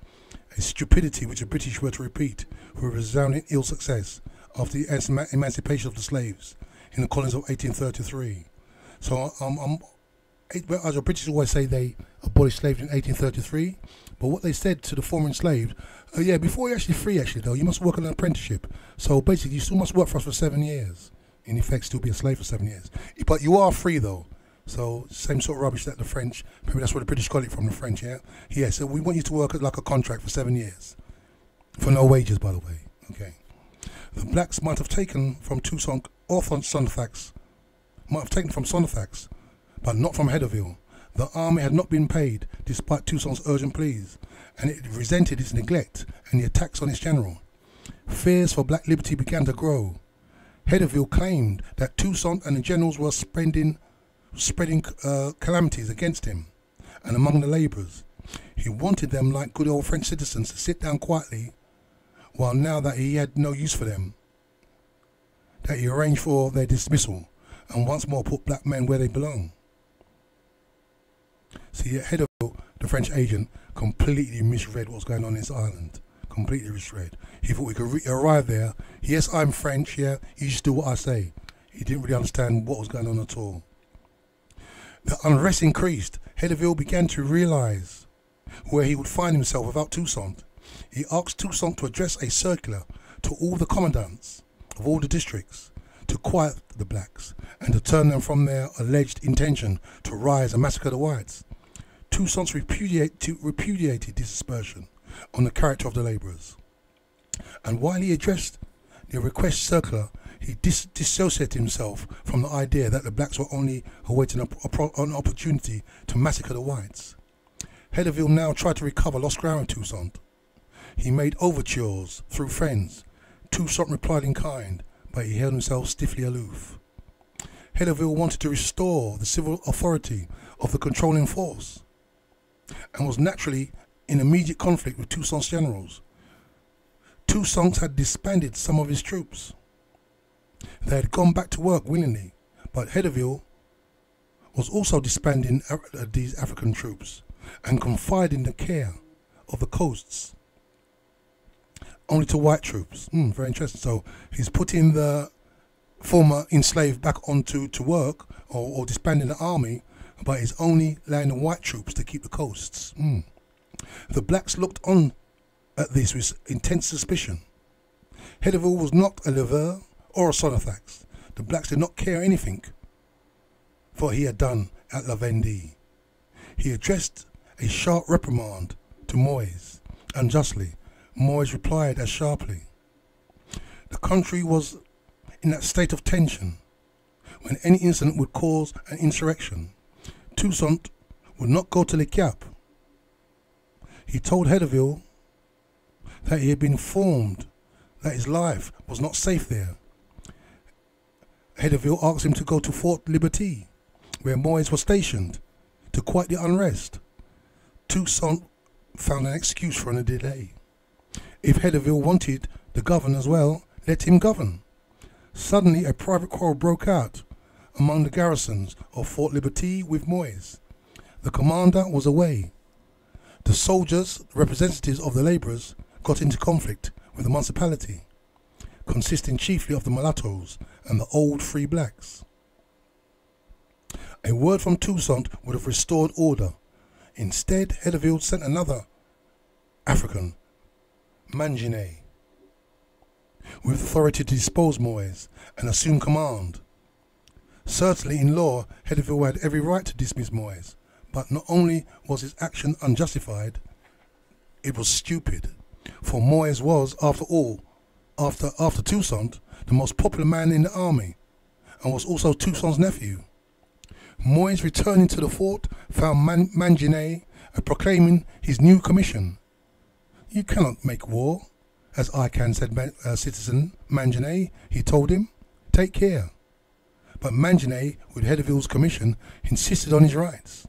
S3: a stupidity which the British were to repeat with resounding ill success after the emancipation of the slaves in the colonies of 1833. So as the British always say, they abolished slavery in 1833, but what they said to the former enslaved, before you're actually free, though, you must work on an apprenticeship. So basically, you still must work for us for 7 years. In effect, still be a slave for 7 years. But you are free, though. So same sort of rubbish that the French, maybe that's where the British got it from, the French, yeah? Yeah, so we want you to work like a contract for 7 years. For no wages, by the way. Okay. The blacks might have taken from Toussaint or from Sonnefax, but not from Hedeville. The army had not been paid, despite Toussaint's urgent pleas, and it resented its neglect and the attacks on its general. Fears for black liberty began to grow. Hedeville claimed that Toussaint and the generals were spreading calamities against him and among the labourers. He wanted them, like good old French citizens, to sit down quietly, while now that he had no use for them, that he arranged for their dismissal and once more put black men where they belong. See, Hedeville, the French agent, completely misread what was going on in this island, completely restrained. He thought he could arrive there. Yes, I'm French, yeah, you just do what I say. He didn't really understand what was going on at all. The unrest increased. Hedeville began to realise where he would find himself without Toussaint. He asked Toussaint to address a circular to all the commandants of all the districts to quiet the blacks and to turn them from their alleged intention to rise and massacre the whites. Toussaint repudiated this aspersion on the character of the labourers. And while he addressed the request circular, he dissociated himself from the idea that the blacks were only awaiting an opportunity to massacre the whites. Hedeville now tried to recover lost ground with Toussaint. He made overtures through friends. Toussaint replied in kind, but he held himself stiffly aloof. Hedeville wanted to restore the civil authority of the controlling force and was naturally in immediate conflict with Toussaint's generals. Toussaint had disbanded some of his troops. They had gone back to work willingly, but Hedeville was also disbanding these African troops and confiding the care of the coasts only to white troops. Very interesting. So he's putting the former enslaved back onto to work or disbanding the army, but he's only allowing the white troops to keep the coasts. The blacks looked on at this with intense suspicion. Hedeville was not a lever or a Sonathax. The blacks did not care anything for what he had done at La Vendée. He addressed a sharp reprimand to Moyes, unjustly. Moyes replied as sharply. The country was in that state of tension when any incident would cause an insurrection. Toussaint would not go to Le Cap. He told Hedeville that he had been informed that his life was not safe there. Hedeville asked him to go to Fort Liberty, where Moyes was stationed, to quiet the unrest. Toussaint found an excuse for a delay. If Hedeville wanted to govern as well, let him govern. Suddenly a private quarrel broke out among the garrisons of Fort Liberty with Moyes. The commander was away. The soldiers, representatives of the labourers, got into conflict with the municipality, consisting chiefly of the mulattoes and the old free blacks. A word from Toussaint would have restored order. Instead, Hedeville sent another African, Manginet, with authority to depose Moyes and assume command. Certainly in law, Hedeville had every right to dismiss Moyes, but not only was his action unjustified, it was stupid, for Moyes was, after all, after Toussaint, the most popular man in the army, and was also Toussaint's nephew. Moyes, returning to the fort, found Manginet proclaiming his new commission. "You cannot make war, as I can," said citizen Manginet. He told him, "Take care." But Manginet, with Hedeville's commission, insisted on his rights.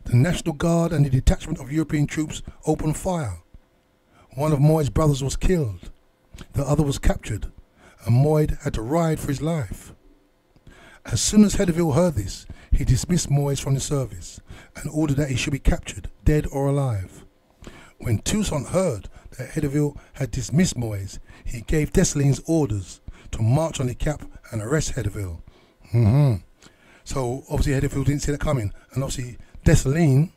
S3: The National Guard and the detachment of European troops opened fire. One of Moyes' brothers was killed. The other was captured, and Moyes had to ride for his life. As soon as Hedeville heard this, he dismissed Moyes from the service and ordered that he should be captured, dead or alive. When Toussaint heard that Hedeville had dismissed Moyes, he gave Dessalines orders to march on the Cap and arrest Hedeville. So obviously Hedeville didn't see that coming, and obviously Dessalines,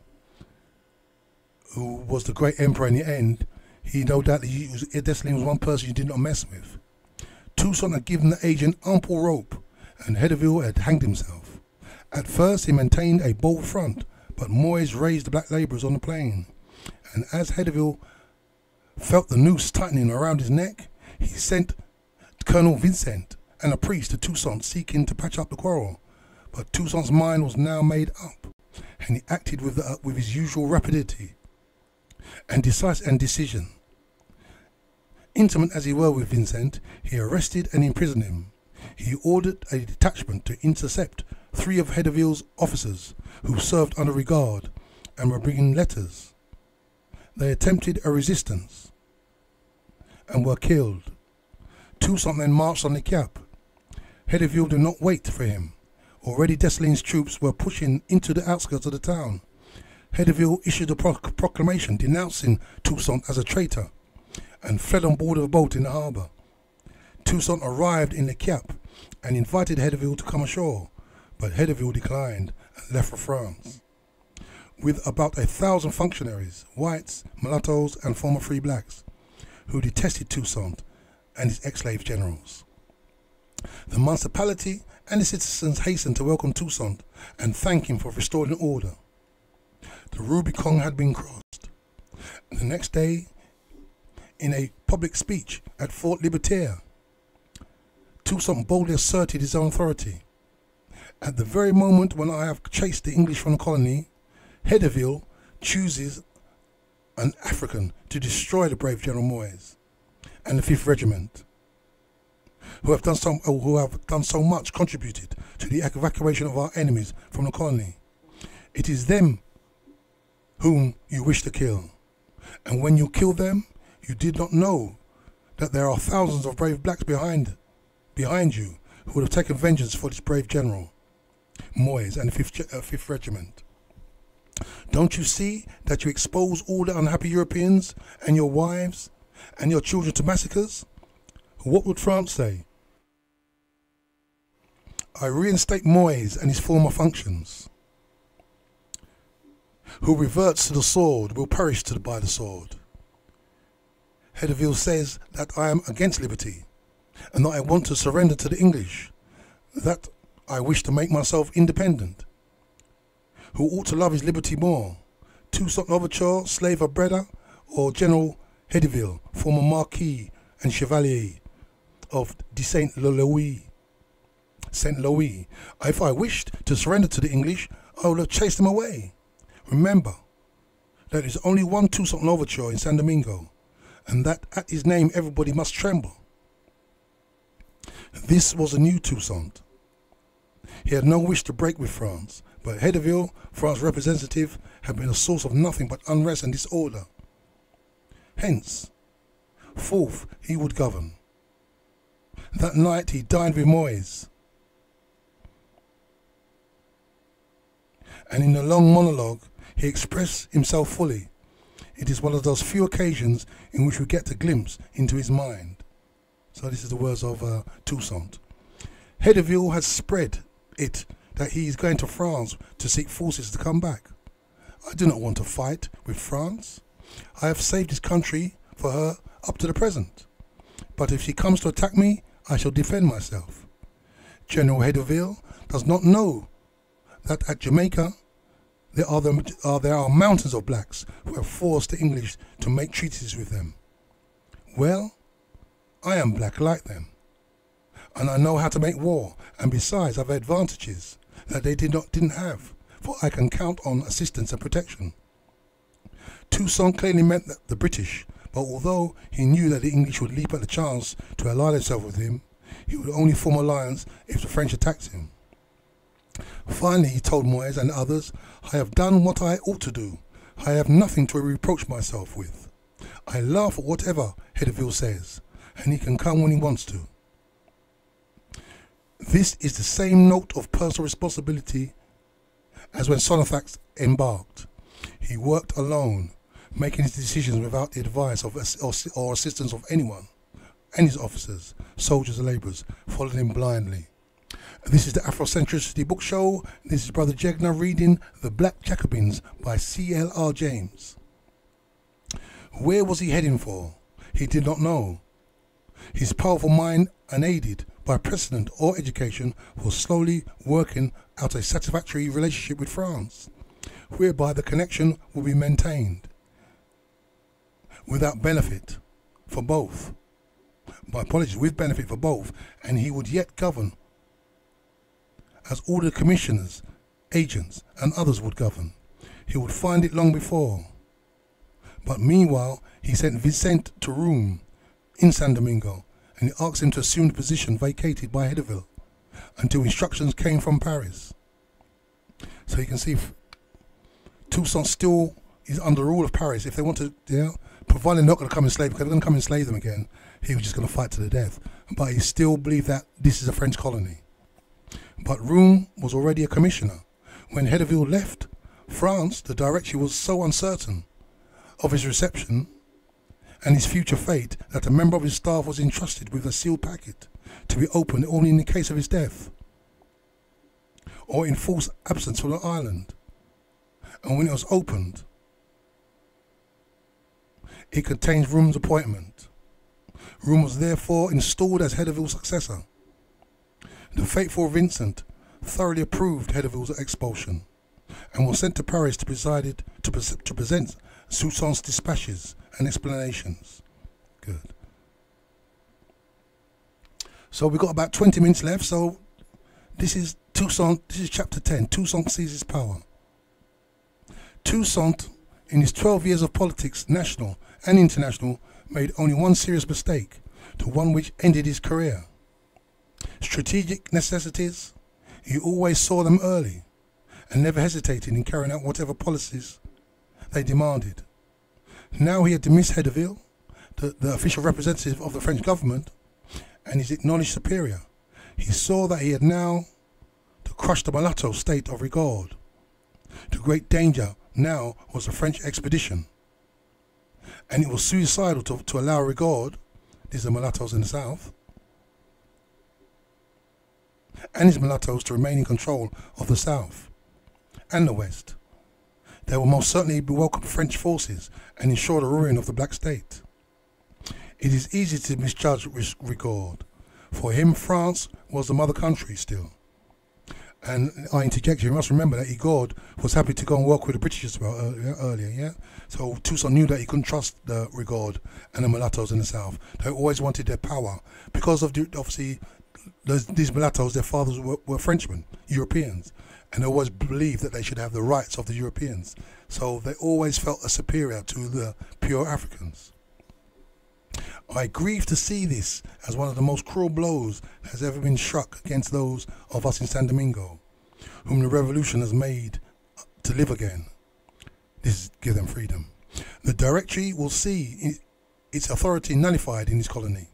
S3: who was the great emperor in the end, he no doubt Dessalines was one person you did not mess with. Toussaint had given the agent ample rope, and Hedeville had hanged himself. At first he maintained a bold front, but Moyes raised the black labourers on the plain, and as Hedeville felt the noose tightening around his neck, he sent Colonel Vincent and a priest to Toussaint seeking to patch up the quarrel. But Toussaint's mind was now made up, and he acted with his usual rapidity and decision. Intimate as he were with Vincent, he arrested and imprisoned him. He ordered a detachment to intercept 3 of Hedeville's officers who served under regard and were bringing letters. They attempted a resistance and were killed. Toussaint then marched on the Cap. Hedeville did not wait for him. Already Dessalines' troops were pushing into the outskirts of the town. Hedeville issued a proclamation denouncing Toussaint as a traitor and fled on board of a boat in the harbour. Toussaint arrived in Le Cap and invited Hedeville to come ashore, but Hedeville declined and left for France, with about 1,000 functionaries, whites, mulattoes and former free blacks, who detested Toussaint and his ex-slave generals. The municipality and the citizens hastened to welcome Toussaint and thank him for restoring order. The Rubicon had been crossed. The next day, in a public speech at Fort Libertaire, Toussaint boldly asserted his own authority. At the very moment when I have chased the English from the colony, Hedeville chooses an African to destroy the brave General Moyes and the 5th Regiment, who have done so much contributed to the evacuation of our enemies from the colony. It is them whom you wish to kill, and when you kill them, you did not know that there are thousands of brave blacks behind you who would have taken vengeance for this brave General Moyes and the 5th Regiment. Don't you see that you expose all the unhappy Europeans and your wives and your children to massacres? What would France say? I reinstate Moyes and his former functions. Who reverts to the sword will perish by the sword. Hedeville says that I am against liberty and that I want to surrender to the English, that I wish to make myself independent. Who ought to love his liberty more? Toussaint Louverture, slave of Breda, or General Hedeville, former Marquis and Chevalier of de Saint-Louis? If I wished to surrender to the English, I would have chased them away. Remember that there is only one Toussaint Louverture in San Domingo, and that at his name everybody must tremble. This was a new Toussaint. He had no wish to break with France, but Hedeville, France's representative, had been a source of nothing but unrest and disorder. Hence, forth he would govern. That night he dined with Moyes, and in a long monologue he expressed himself fully. It is one of those few occasions in which we get a glimpse into his mind. So this is the words of Toussaint. Hedeville has spread it that he is going to France to seek forces to come back. I do not want to fight with France. I have saved this country for her up to the present. But if she comes to attack me, I shall defend myself. General Hedeville does not know that at Jamaica there are mountains of blacks who have forced the English to make treaties with them. Well, I am black like them, and I know how to make war, and besides I have advantages that they didn't have, for I can count on assistance and protection. Toussaint clearly meant that the British, but although he knew that the English would leap at the chance to ally themselves with him, he would only form alliance if the French attacked him. Finally, he told Moyes and others, I have done what I ought to do. I have nothing to reproach myself with. I laugh at whatever Hedeville says, and he can come when he wants to. This is the same note of personal responsibility as when Sonafax embarked. He worked alone, making his decisions without the advice of or assistance of anyone, and his officers, soldiers and labourers, followed him blindly. This is the Afrocentricity Book Show. This is Brother Jegna reading The Black Jacobins by C.L.R. James. Where was he heading for? He did not know. His powerful mind, unaided by precedent or education, was slowly working out a satisfactory relationship with France, whereby the connection will be maintained without benefit for both. My apologies, with benefit for both, and he would yet govern as all the commissioners, agents, and others would govern. He would find it long before. But meanwhile, he sent Vicente to Rouen in San Domingo, and he asked him to assume the position vacated by Hedeville until instructions came from Paris. So you can see Toussaint still is under the rule of Paris. If they want to, provided they're not going to come and slave, because they're going to come and slave them again, he was just going to fight to the death. But he still believed that this is a French colony. But Rouen was already a commissioner. When Hedeville left France, the director was so uncertain of his reception, and his future fate that a member of his staff was entrusted with a sealed packet to be opened only in the case of his death or in forced absence from the island. And when it was opened, it contains Room's appointment. Room was therefore installed as Hedderville's successor. The faithful Vincent thoroughly approved Hedderville's expulsion and was sent to Paris to present Toussaint's dispatches and explanations. Good. So we've got about 20 minutes left. So this is Toussaint. This is chapter 10. Toussaint seizes power. Toussaint, in his 12 years of politics, national and international, made only one serious mistake, the one which ended his career. Strategic necessities, he always saw them early and never hesitated in carrying out whatever policies they demanded. Now he had dismissed Hedderville, the official representative of the French government, and his acknowledged superior. He saw that he had now to crush the mulatto state of Rigaud. The great danger now was the French expedition, and it was suicidal to allow Rigaud, these are mulattoes in the south, and his mulattoes to remain in control of the south and the west. They will most certainly welcome French forces and ensure the ruin of the black state. It is easy to misjudge Rigaud. For him, France was the mother country still. And I interject you must remember that Rigaud was happy to go and work with the British as well earlier, yeah? So Toussaint knew that he couldn't trust the Rigaud and the mulattoes in the south. They always wanted their power. Because of, obviously, these mulattoes, their fathers were Frenchmen, Europeans. And they always believed that they should have the rights of the Europeans. So they always felt a superior to the pure Africans. I grieve to see this as one of the most cruel blows that has ever been struck against those of us in San Domingo, whom the revolution has made to live again. This is give them freedom. The Directory will see its authority nullified in this colony.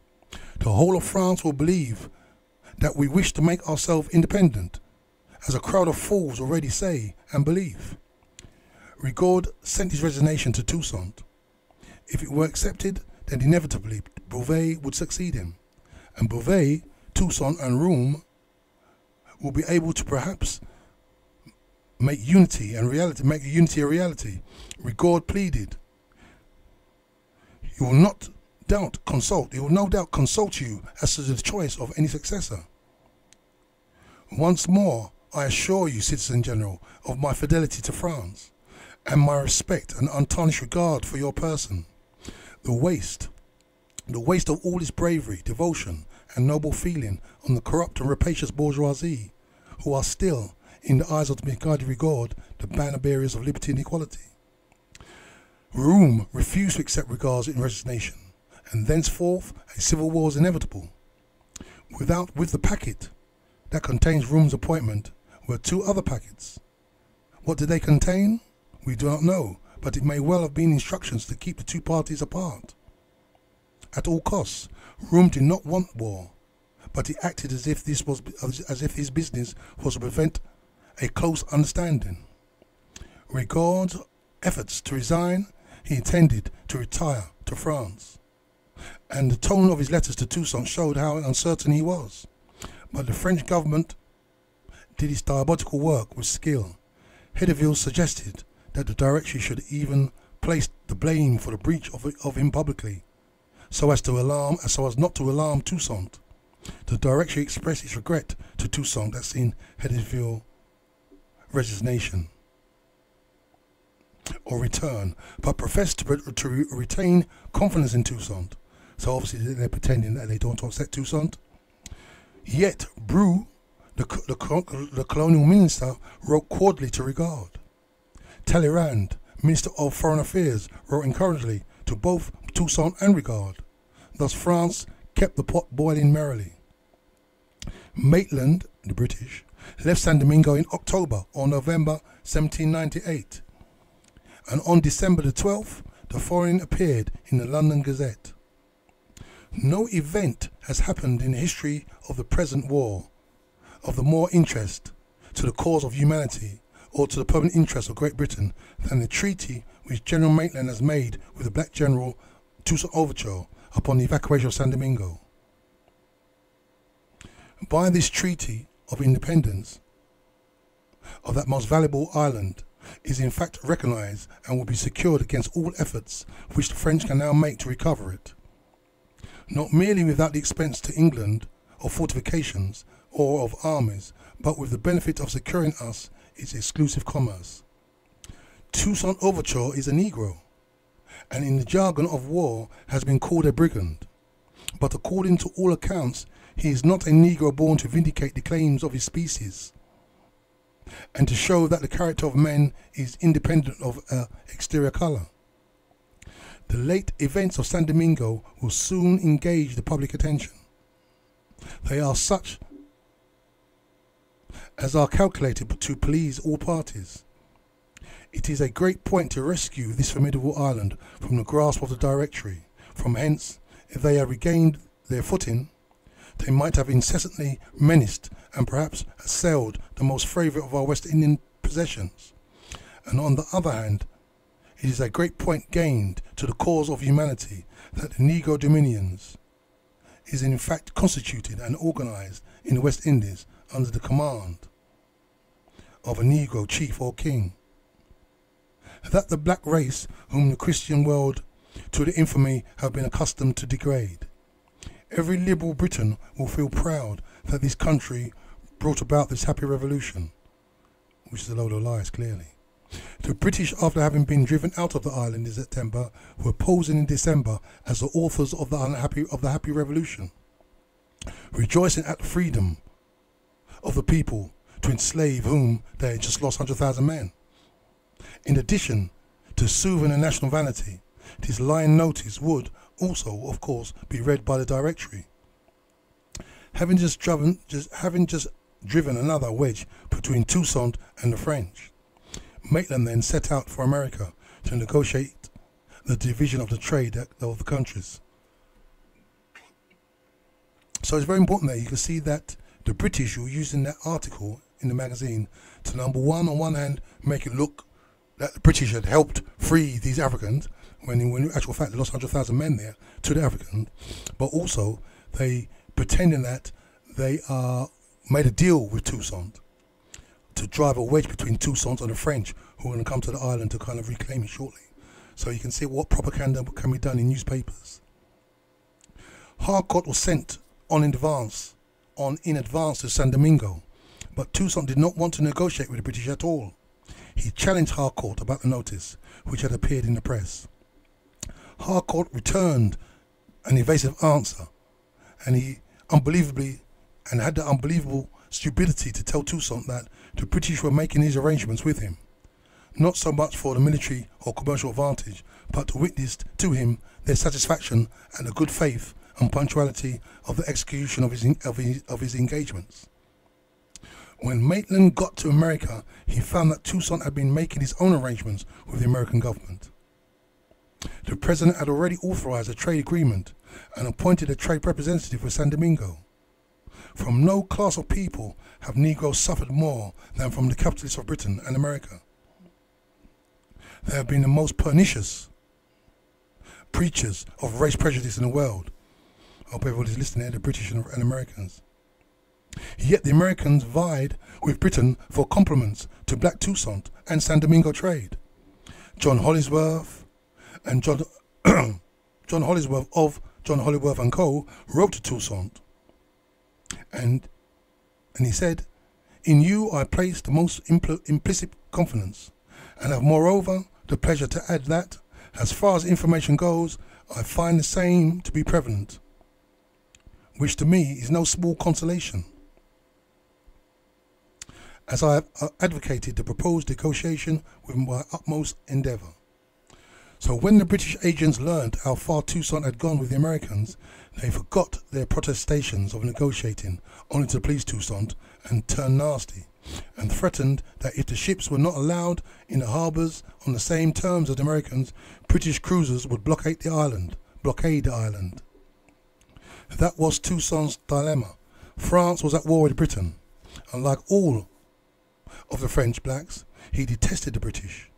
S3: The whole of France will believe that we wish to make ourselves independent, as a crowd of fools already say and believe. Rigaud sent his resignation to Toussaint. If it were accepted, then inevitably Beauvais would succeed him, and Beauvais, Toussaint and Room will be able to perhaps make unity a reality. Rigaud pleaded, He will no doubt consult you as to the choice of any successor. Once more, I assure you, Citizen General, of my fidelity to France, and my respect and untarnished regard for your person. The waste of all this bravery, devotion, and noble feeling on the corrupt and rapacious bourgeoisie, who are still, in the eyes of the misguided Rigaud, the banner bearers of liberty and equality. Room refused to accept Rigaud's resignation, and thenceforth a civil war is inevitable. With the packet that contains Room's appointment were two other packets. What did they contain? We do not know, but it may well have been instructions to keep the two parties apart. At all costs, Room did not want war, but he acted as if his business was to prevent a close understanding. Rigaud's efforts to resign, he intended to retire to France, and the tone of his letters to Toussaint showed how uncertain he was. But the French government did its diabolical work with skill. Hedderville suggested that the Directory should even place the blame for the breach of him publicly, so as not to alarm Toussaint. The Directory expressed its regret to Toussaint at seeing Hedderville's resignation or return, but professed to retain confidence in Toussaint. So obviously they're pretending that they don't accept Toussaint. Yet Brou, the colonial minister, wrote cordially to Rigaud. Talleyrand, Minister of Foreign Affairs, wrote encouragingly to both Toussaint and Rigaud. Thus France kept the pot boiling merrily. Maitland, the British, left San Domingo in October or November 1798, and on December the 12th, the foreign appeared in the London Gazette. No event has happened in the history of the present war of the more interest to the cause of humanity or to the permanent interest of Great Britain than the treaty which General Maitland has made with the black general Toussaint Overture upon the evacuation of San Domingo. By this treaty of independence of that most valuable island is in fact recognized and will be secured against all efforts which the French can now make to recover it, not merely without the expense to England of fortifications or of armies, but with the benefit of securing us its exclusive commerce. Toussaint Overture is a Negro, and in the jargon of war has been called a brigand, but according to all accounts he is not a Negro born to vindicate the claims of his species and to show that the character of men is independent of exterior colour. The late events of San Domingo will soon engage the public attention. They are such as are calculated to please all parties. It is a great point to rescue this formidable island from the grasp of the Directory. From hence, if they have regained their footing, they might have incessantly menaced and perhaps assailed the most favourite of our West Indian possessions. And on the other hand, it is a great point gained to the cause of humanity that the Negro Dominions is in fact constituted and organised in the West Indies under the command of a Negro chief or king. That the black race whom the Christian world to the infamy have been accustomed to degrade. Every liberal Briton will feel proud that this country brought about this happy revolution, which is a load of lies, clearly. The British, after having been driven out of the island in September, were posing in December as the authors of the happy revolution, rejoicing at the freedom of the people to enslave whom they had just lost 100,000 men. In addition to soothing the national vanity, this lying notice would also, of course, be read by the Directory. Having just driven another wedge between Toussaint and the French, Maitland then set out for America to negotiate the division of the trade of the countries. So it's very important that you can see that the British were using that article in the magazine to, number one, on one hand, make it look that the British had helped free these Africans, when in actual fact they lost 100,000 men there to the Africans, but also they pretending that they made a deal with Toussaint to drive a wedge between Toussaint and the French, who are going to come to the island to kind of reclaim it shortly. So you can see what propaganda can be done in newspapers. Harcourt was sent in advance to San Domingo, but Toussaint did not want to negotiate with the British at all. He challenged Harcourt about the notice, which had appeared in the press. Harcourt returned an evasive answer, and he had the unbelievable stupidity to tell Toussaint that the British were making these arrangements with him, not so much for the military or commercial advantage, but to witness to him their satisfaction and the good faith and punctuality of the execution of his engagements. When Maitland got to America, he found that Toussaint had been making his own arrangements with the American government. The president had already authorized a trade agreement and appointed a trade representative for San Domingo. From no class of people have Negroes suffered more than from the capitalists of Britain and America. They have been the most pernicious preachers of race prejudice in the world. I hope everybody's listening here, the British and Americans. Yet the Americans vied with Britain for compliments to Black Toussaint and San Domingo trade. John Hollingsworth and John Hollingsworth of John Hollingsworth and Co. wrote to Toussaint, and he said, "In you I place the most implicit confidence, and have moreover the pleasure to add that, as far as information goes, I find the same to be prevalent, which to me is no small consolation, as I have advocated the proposed negotiation with my utmost endeavour." So when the British agents learned how far Toussaint had gone with the Americans, they forgot their protestations of negotiating, only to please Toussaint, and turned nasty, and threatened that if the ships were not allowed in the harbours on the same terms as the Americans, British cruisers would blockade the island. That was Toussaint's dilemma. France was at war with Britain, and like all of the French blacks, he detested the British.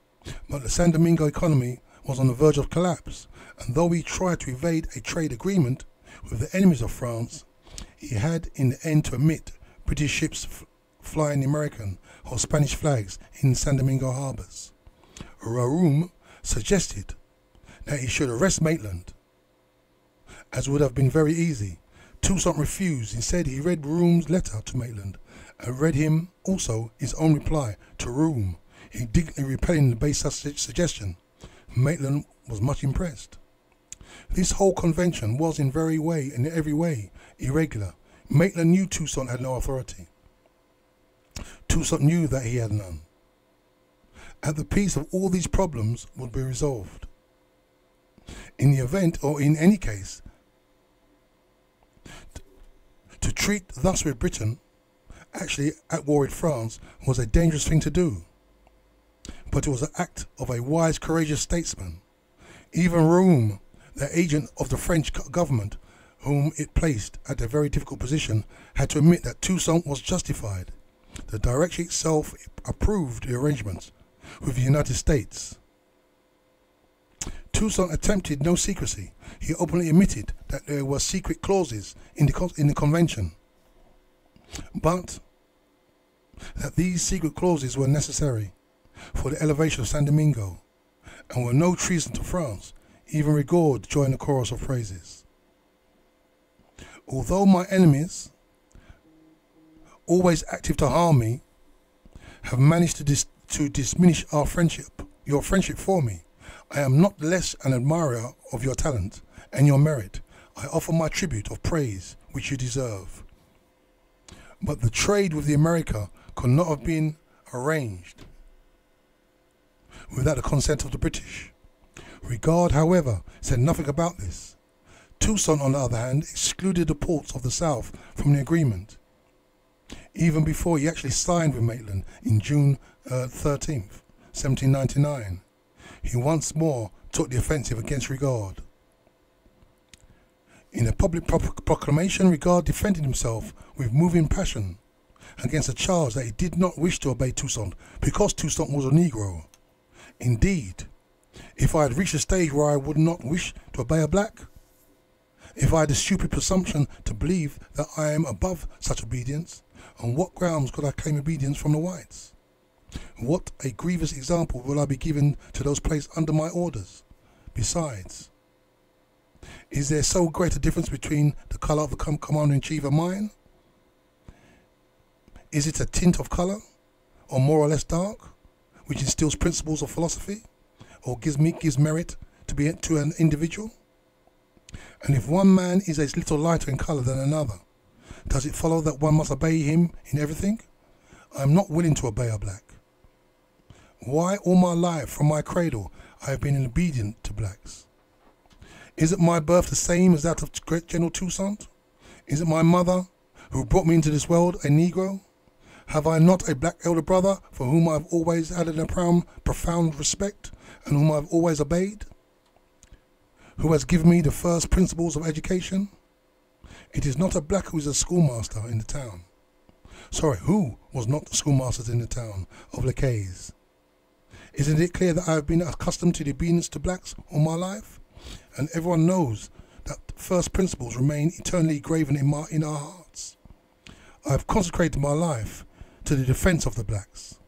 S3: But the San Domingo economy was on the verge of collapse, and though he tried to evade a trade agreement with the enemies of France, he had in the end to admit British ships flying American or Spanish flags in San Domingo harbors. Room suggested that he should arrest Maitland, as would have been very easy. Toussaint refused. Instead, he read Room's letter to Maitland and read him also his own reply to Room, indignantly repelling the base suggestion. Maitland was much impressed. This whole convention was in every way irregular. Maitland knew Toussaint had no authority. Toussaint knew that he had none. At the peace of all these problems would be resolved. In the event, or in any case, to treat thus with Britain, actually at war with France, was a dangerous thing to do. But it was an act of a wise, courageous statesman. Even Room, the agent of the French government, whom it placed at a very difficult position, had to admit that Toussaint was justified. The directory itself approved the arrangements with the United States. Toussaint attempted no secrecy. He openly admitted that there were secret clauses in the convention, but that these secret clauses were necessary for the elevation of San Domingo and were no treason to France. Even Rigaud joined the chorus of praises. Although my enemies, always active to harm me, have managed to diminish your friendship for me, I am not less an admirer of your talent and your merit. I offer my tribute of praise which you deserve. But the trade with the America could not have been arranged without the consent of the British. Rigaud, however, said nothing about this. Toussaint, on the other hand, excluded the ports of the South from the agreement, even before he actually signed with Maitland in June 13th, 1799. He once more took the offensive against Rigaud. In a public proclamation, Rigaud defended himself with moving passion against the charge that he did not wish to obey Toussaint because Toussaint was a Negro. Indeed, if I had reached a stage where I would not wish to obey a black, if I had the stupid presumption to believe that I am above such obedience, on what grounds could I claim obedience from the whites? What a grievous example will I be given to those placed under my orders? Besides, is there so great a difference between the colour of the commander-in-chief and mine? Is it a tint of colour, or more or less dark, which instills principles of philosophy, or gives merit to an individual? And if one man is a little lighter in colour than another, does it follow that one must obey him in everything? I am not willing to obey a black. Why all my life, from my cradle, I have been obedient to blacks? Is it my birth the same as that of great General Toussaint? Is it my mother who brought me into this world a Negro? Have I not a black elder brother for whom I have always had a profound respect and whom I have always obeyed? Who has given me the first principles of education? It is not a black who is a schoolmaster in the town. Sorry, who was not the schoolmasters in the town of Lacaze? Isn't it clear that I have been accustomed to the obedience to blacks all my life? And everyone knows that first principles remain eternally graven in our hearts. I have consecrated my life to the defense of the blacks.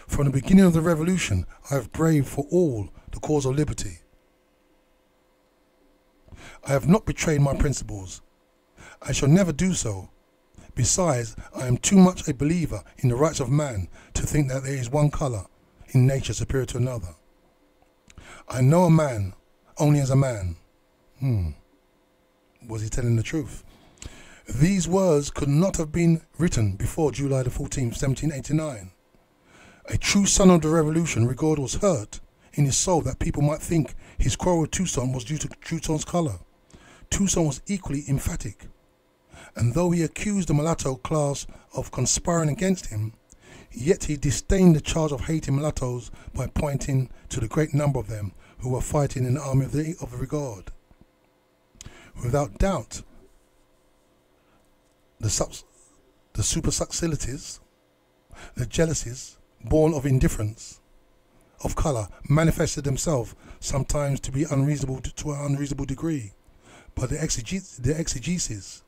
S3: From the beginning of the revolution, I have braved for all the cause of liberty. I have not betrayed my principles. I shall never do so. Besides, I am too much a believer in the rights of man to think that there is one colour in nature superior to another. I know a man only as a man. Was he telling the truth? These words could not have been written before July the 14th, 1789. A true son of the revolution, Rigaud was hurt in his soul that people might think his quarrel with Toussaint was due to Toussaint's colour. Toussaint was equally emphatic, and though he accused the mulatto class of conspiring against him, yet he disdained the charge of hating mulattoes by pointing to the great number of them who were fighting in the army of the Rigaud. Without doubt, the supercilities, the jealousies born of indifference, of colour manifested themselves, sometimes to be unreasonable to an unreasonable degree. But the exegesis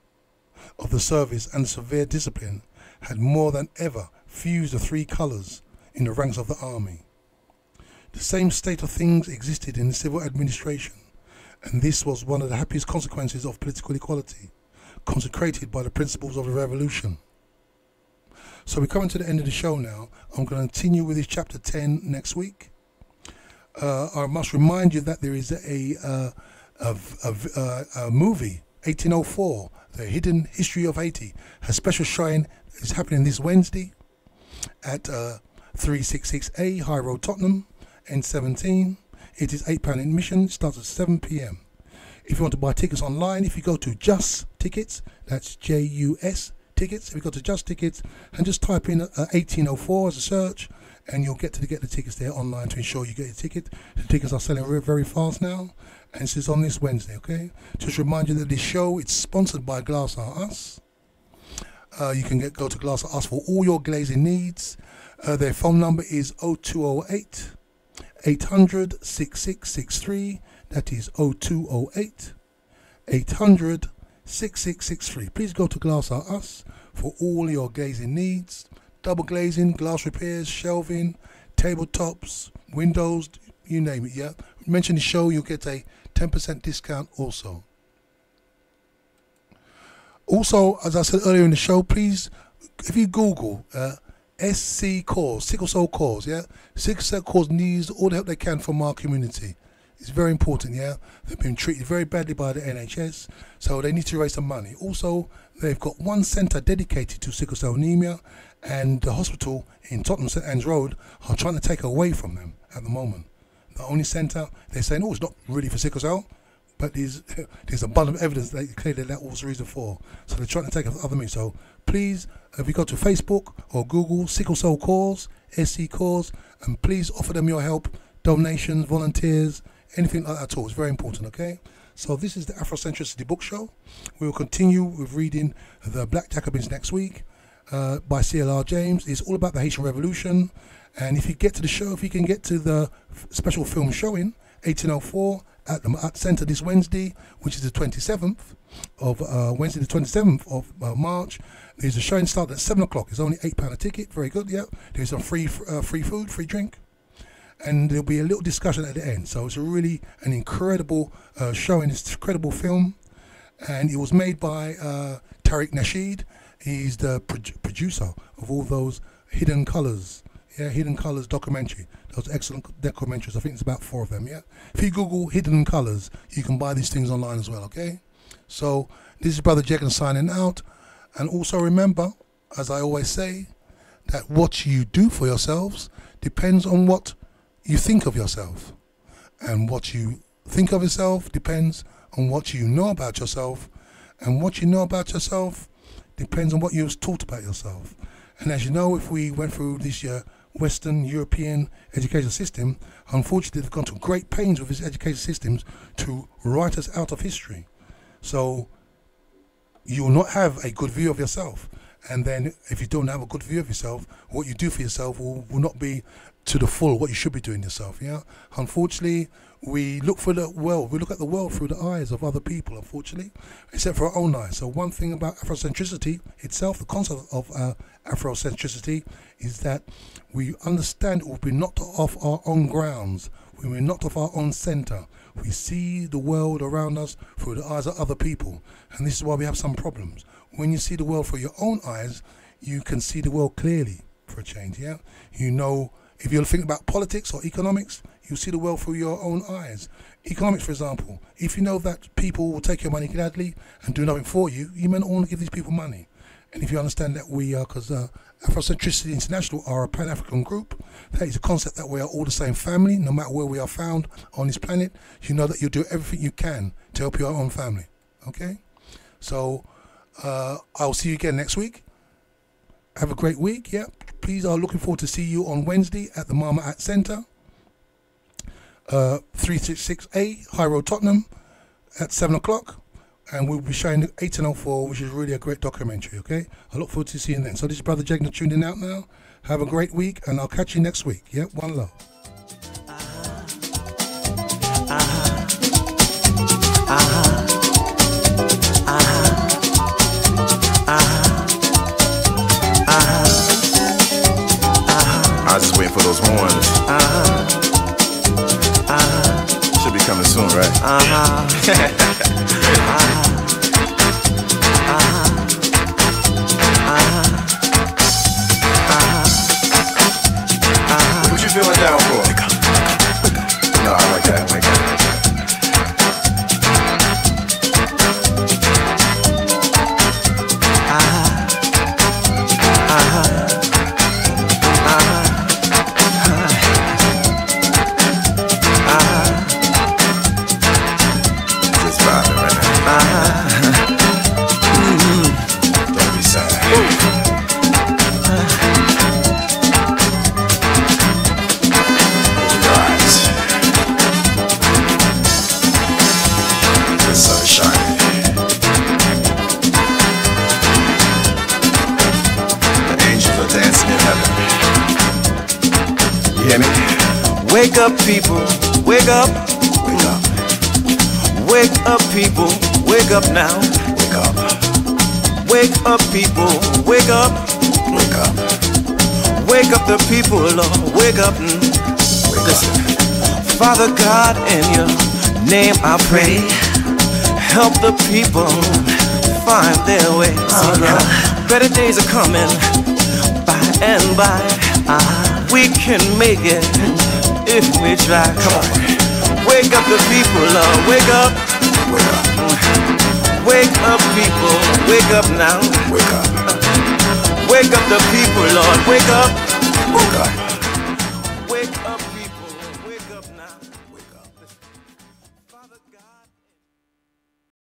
S3: of the service and severe discipline had more than ever fused the three colours in the ranks of the army. The same state of things existed in the civil administration, and this was one of the happiest consequences of political equality, consecrated by the principles of the revolution. So we're coming to the end of the show now. I'm going to continue with this chapter 10 next week. I must remind you that there is a movie, 1804, The Hidden History of Haiti. A special showing is happening this Wednesday at 366A High Road, Tottenham, N17. It is £8 admission. It starts at 7 p.m. If you want to buy tickets online, if you go to Just Tickets, that's JUS Tickets. If you go to Just Tickets and just type in 1804 as a search, and you'll get the tickets there online to ensure you get your ticket. The tickets are selling very, very fast now, and this is on this Wednesday, okay? Just remind you that this show, it's sponsored by Glass R Us. You can go to Glass R Us for all your glazing needs. Their phone number is 0208 800 6663. That is 0208 800 6663. Please go to Glass R Us for all your glazing needs. Double glazing, glass repairs, shelving, tabletops, windows, you name it, yeah? Mention the show, you'll get a 10% discount also. Also, as I said earlier in the show, please, if you Google SC cause, sickle cell cause, yeah? Sickle cell cause needs all the help they can from our community. It's very important, yeah? They've been treated very badly by the NHS, so they need to raise some money. Also, they've got one centre dedicated to sickle cell anemia, and the hospital in Tottenham St Anne's Road are trying to take away from them at the moment. The only centre, they're saying, it's not really for sickle cell, but there's abundant evidence that clearly that was the reason for. So they're trying to take other means. So please, if you go to Facebook or Google Sickle Cell Cause, SC Cause, and please offer them your help, donations, volunteers, anything like that at all. It's very important, okay? So this is the Afrocentricity Book Show. We will continue with reading The Black Jacobins next week by CLR James. It's all about the Haitian Revolution. And if you get to the show, if you can get to the special film showing, 1804, at the Art Centre this Wednesday, which is the 27th of Wednesday, the 27th of March. There's a showing start at 7 o'clock. It's only £8 a ticket. Very good, yeah. There's some free food, free drink. And there'll be a little discussion at the end. So it's really an incredible showing. It's an incredible film. And it was made by Tariq Nasheed. He's the producer of all those Hidden Colours. Yeah, Hidden Colours documentary. Those excellent documentaries. I think it's about 4 of them, yeah. If you Google Hidden Colours, you can buy these things online as well, okay? So this is Brother Jenkins signing out. And also remember, as I always say, that what you do for yourselves depends on what you think of yourself, and what you think of yourself depends on what you know about yourself, and what you know about yourself depends on what you've taught about yourself. And as you know, if we went through this Western European education system, unfortunately they've gone to great pains with this education systems to write us out of history. So you will not have a good view of yourself, and then if you don't have a good view of yourself, what you do for yourself will not be to the full what you should be doing yourself, yeah? Unfortunately, we look for the world, we look at the world through the eyes of other people, unfortunately, except for our own eyes. So one thing about Afrocentricity itself, the concept of Afrocentricity, is that we understand we've been knocked off our own grounds, we've been knocked off our own centre. We see the world around us through the eyes of other people, and this is why we have some problems. When you see the world through your own eyes, you can see the world clearly for a change, yeah? You know, if you think about politics or economics, you see the world through your own eyes. Economics, for example, if you know that people will take your money gladly and do nothing for you, you may not want to give these people money. And if you understand that we are, because Afrocentricity International are a Pan-African group, that is a concept that we are all the same family, no matter where we are found on this planet, you know that you'll do everything you can to help your own family, okay? So, I'll see you again next week. Have a great week, yeah. Please, I'm looking forward to see you on Wednesday at the Mama At Centre, 366A High Road, Tottenham, at 7 o'clock. And we'll be showing 1804, which is really a great documentary, okay? I look forward to seeing you then. So this is Brother Jenkins tuning out now. Have a great week, and I'll catch you next week. Yeah, one love.
S1: I was just waiting for those horns. Should be coming soon, right? What you feeling down for? No, I like that. I like that. Just vibing right now. Don't be sad. Open your eyes. The sun is shining. The angels are dancing in heaven. You hear me?
S2: Wake up, people, wake up.
S1: Wake up.
S2: Wake up, people, wake up now.
S1: Wake up.
S2: Wake up, people, wake up.
S1: Wake up.
S2: Wake up the people, Lord, wake up.
S1: Wake
S2: Listen,
S1: up.
S2: Father God, in your name I pray. Help the people find their way. See, better days are coming by and by. We can make it if we try. Come on. Wake up the people, Lord, wake up.
S1: Wake up.
S2: Wake up, people, wake up now.
S1: Wake up.
S2: Wake up the people, Lord, wake up.
S1: Wake up.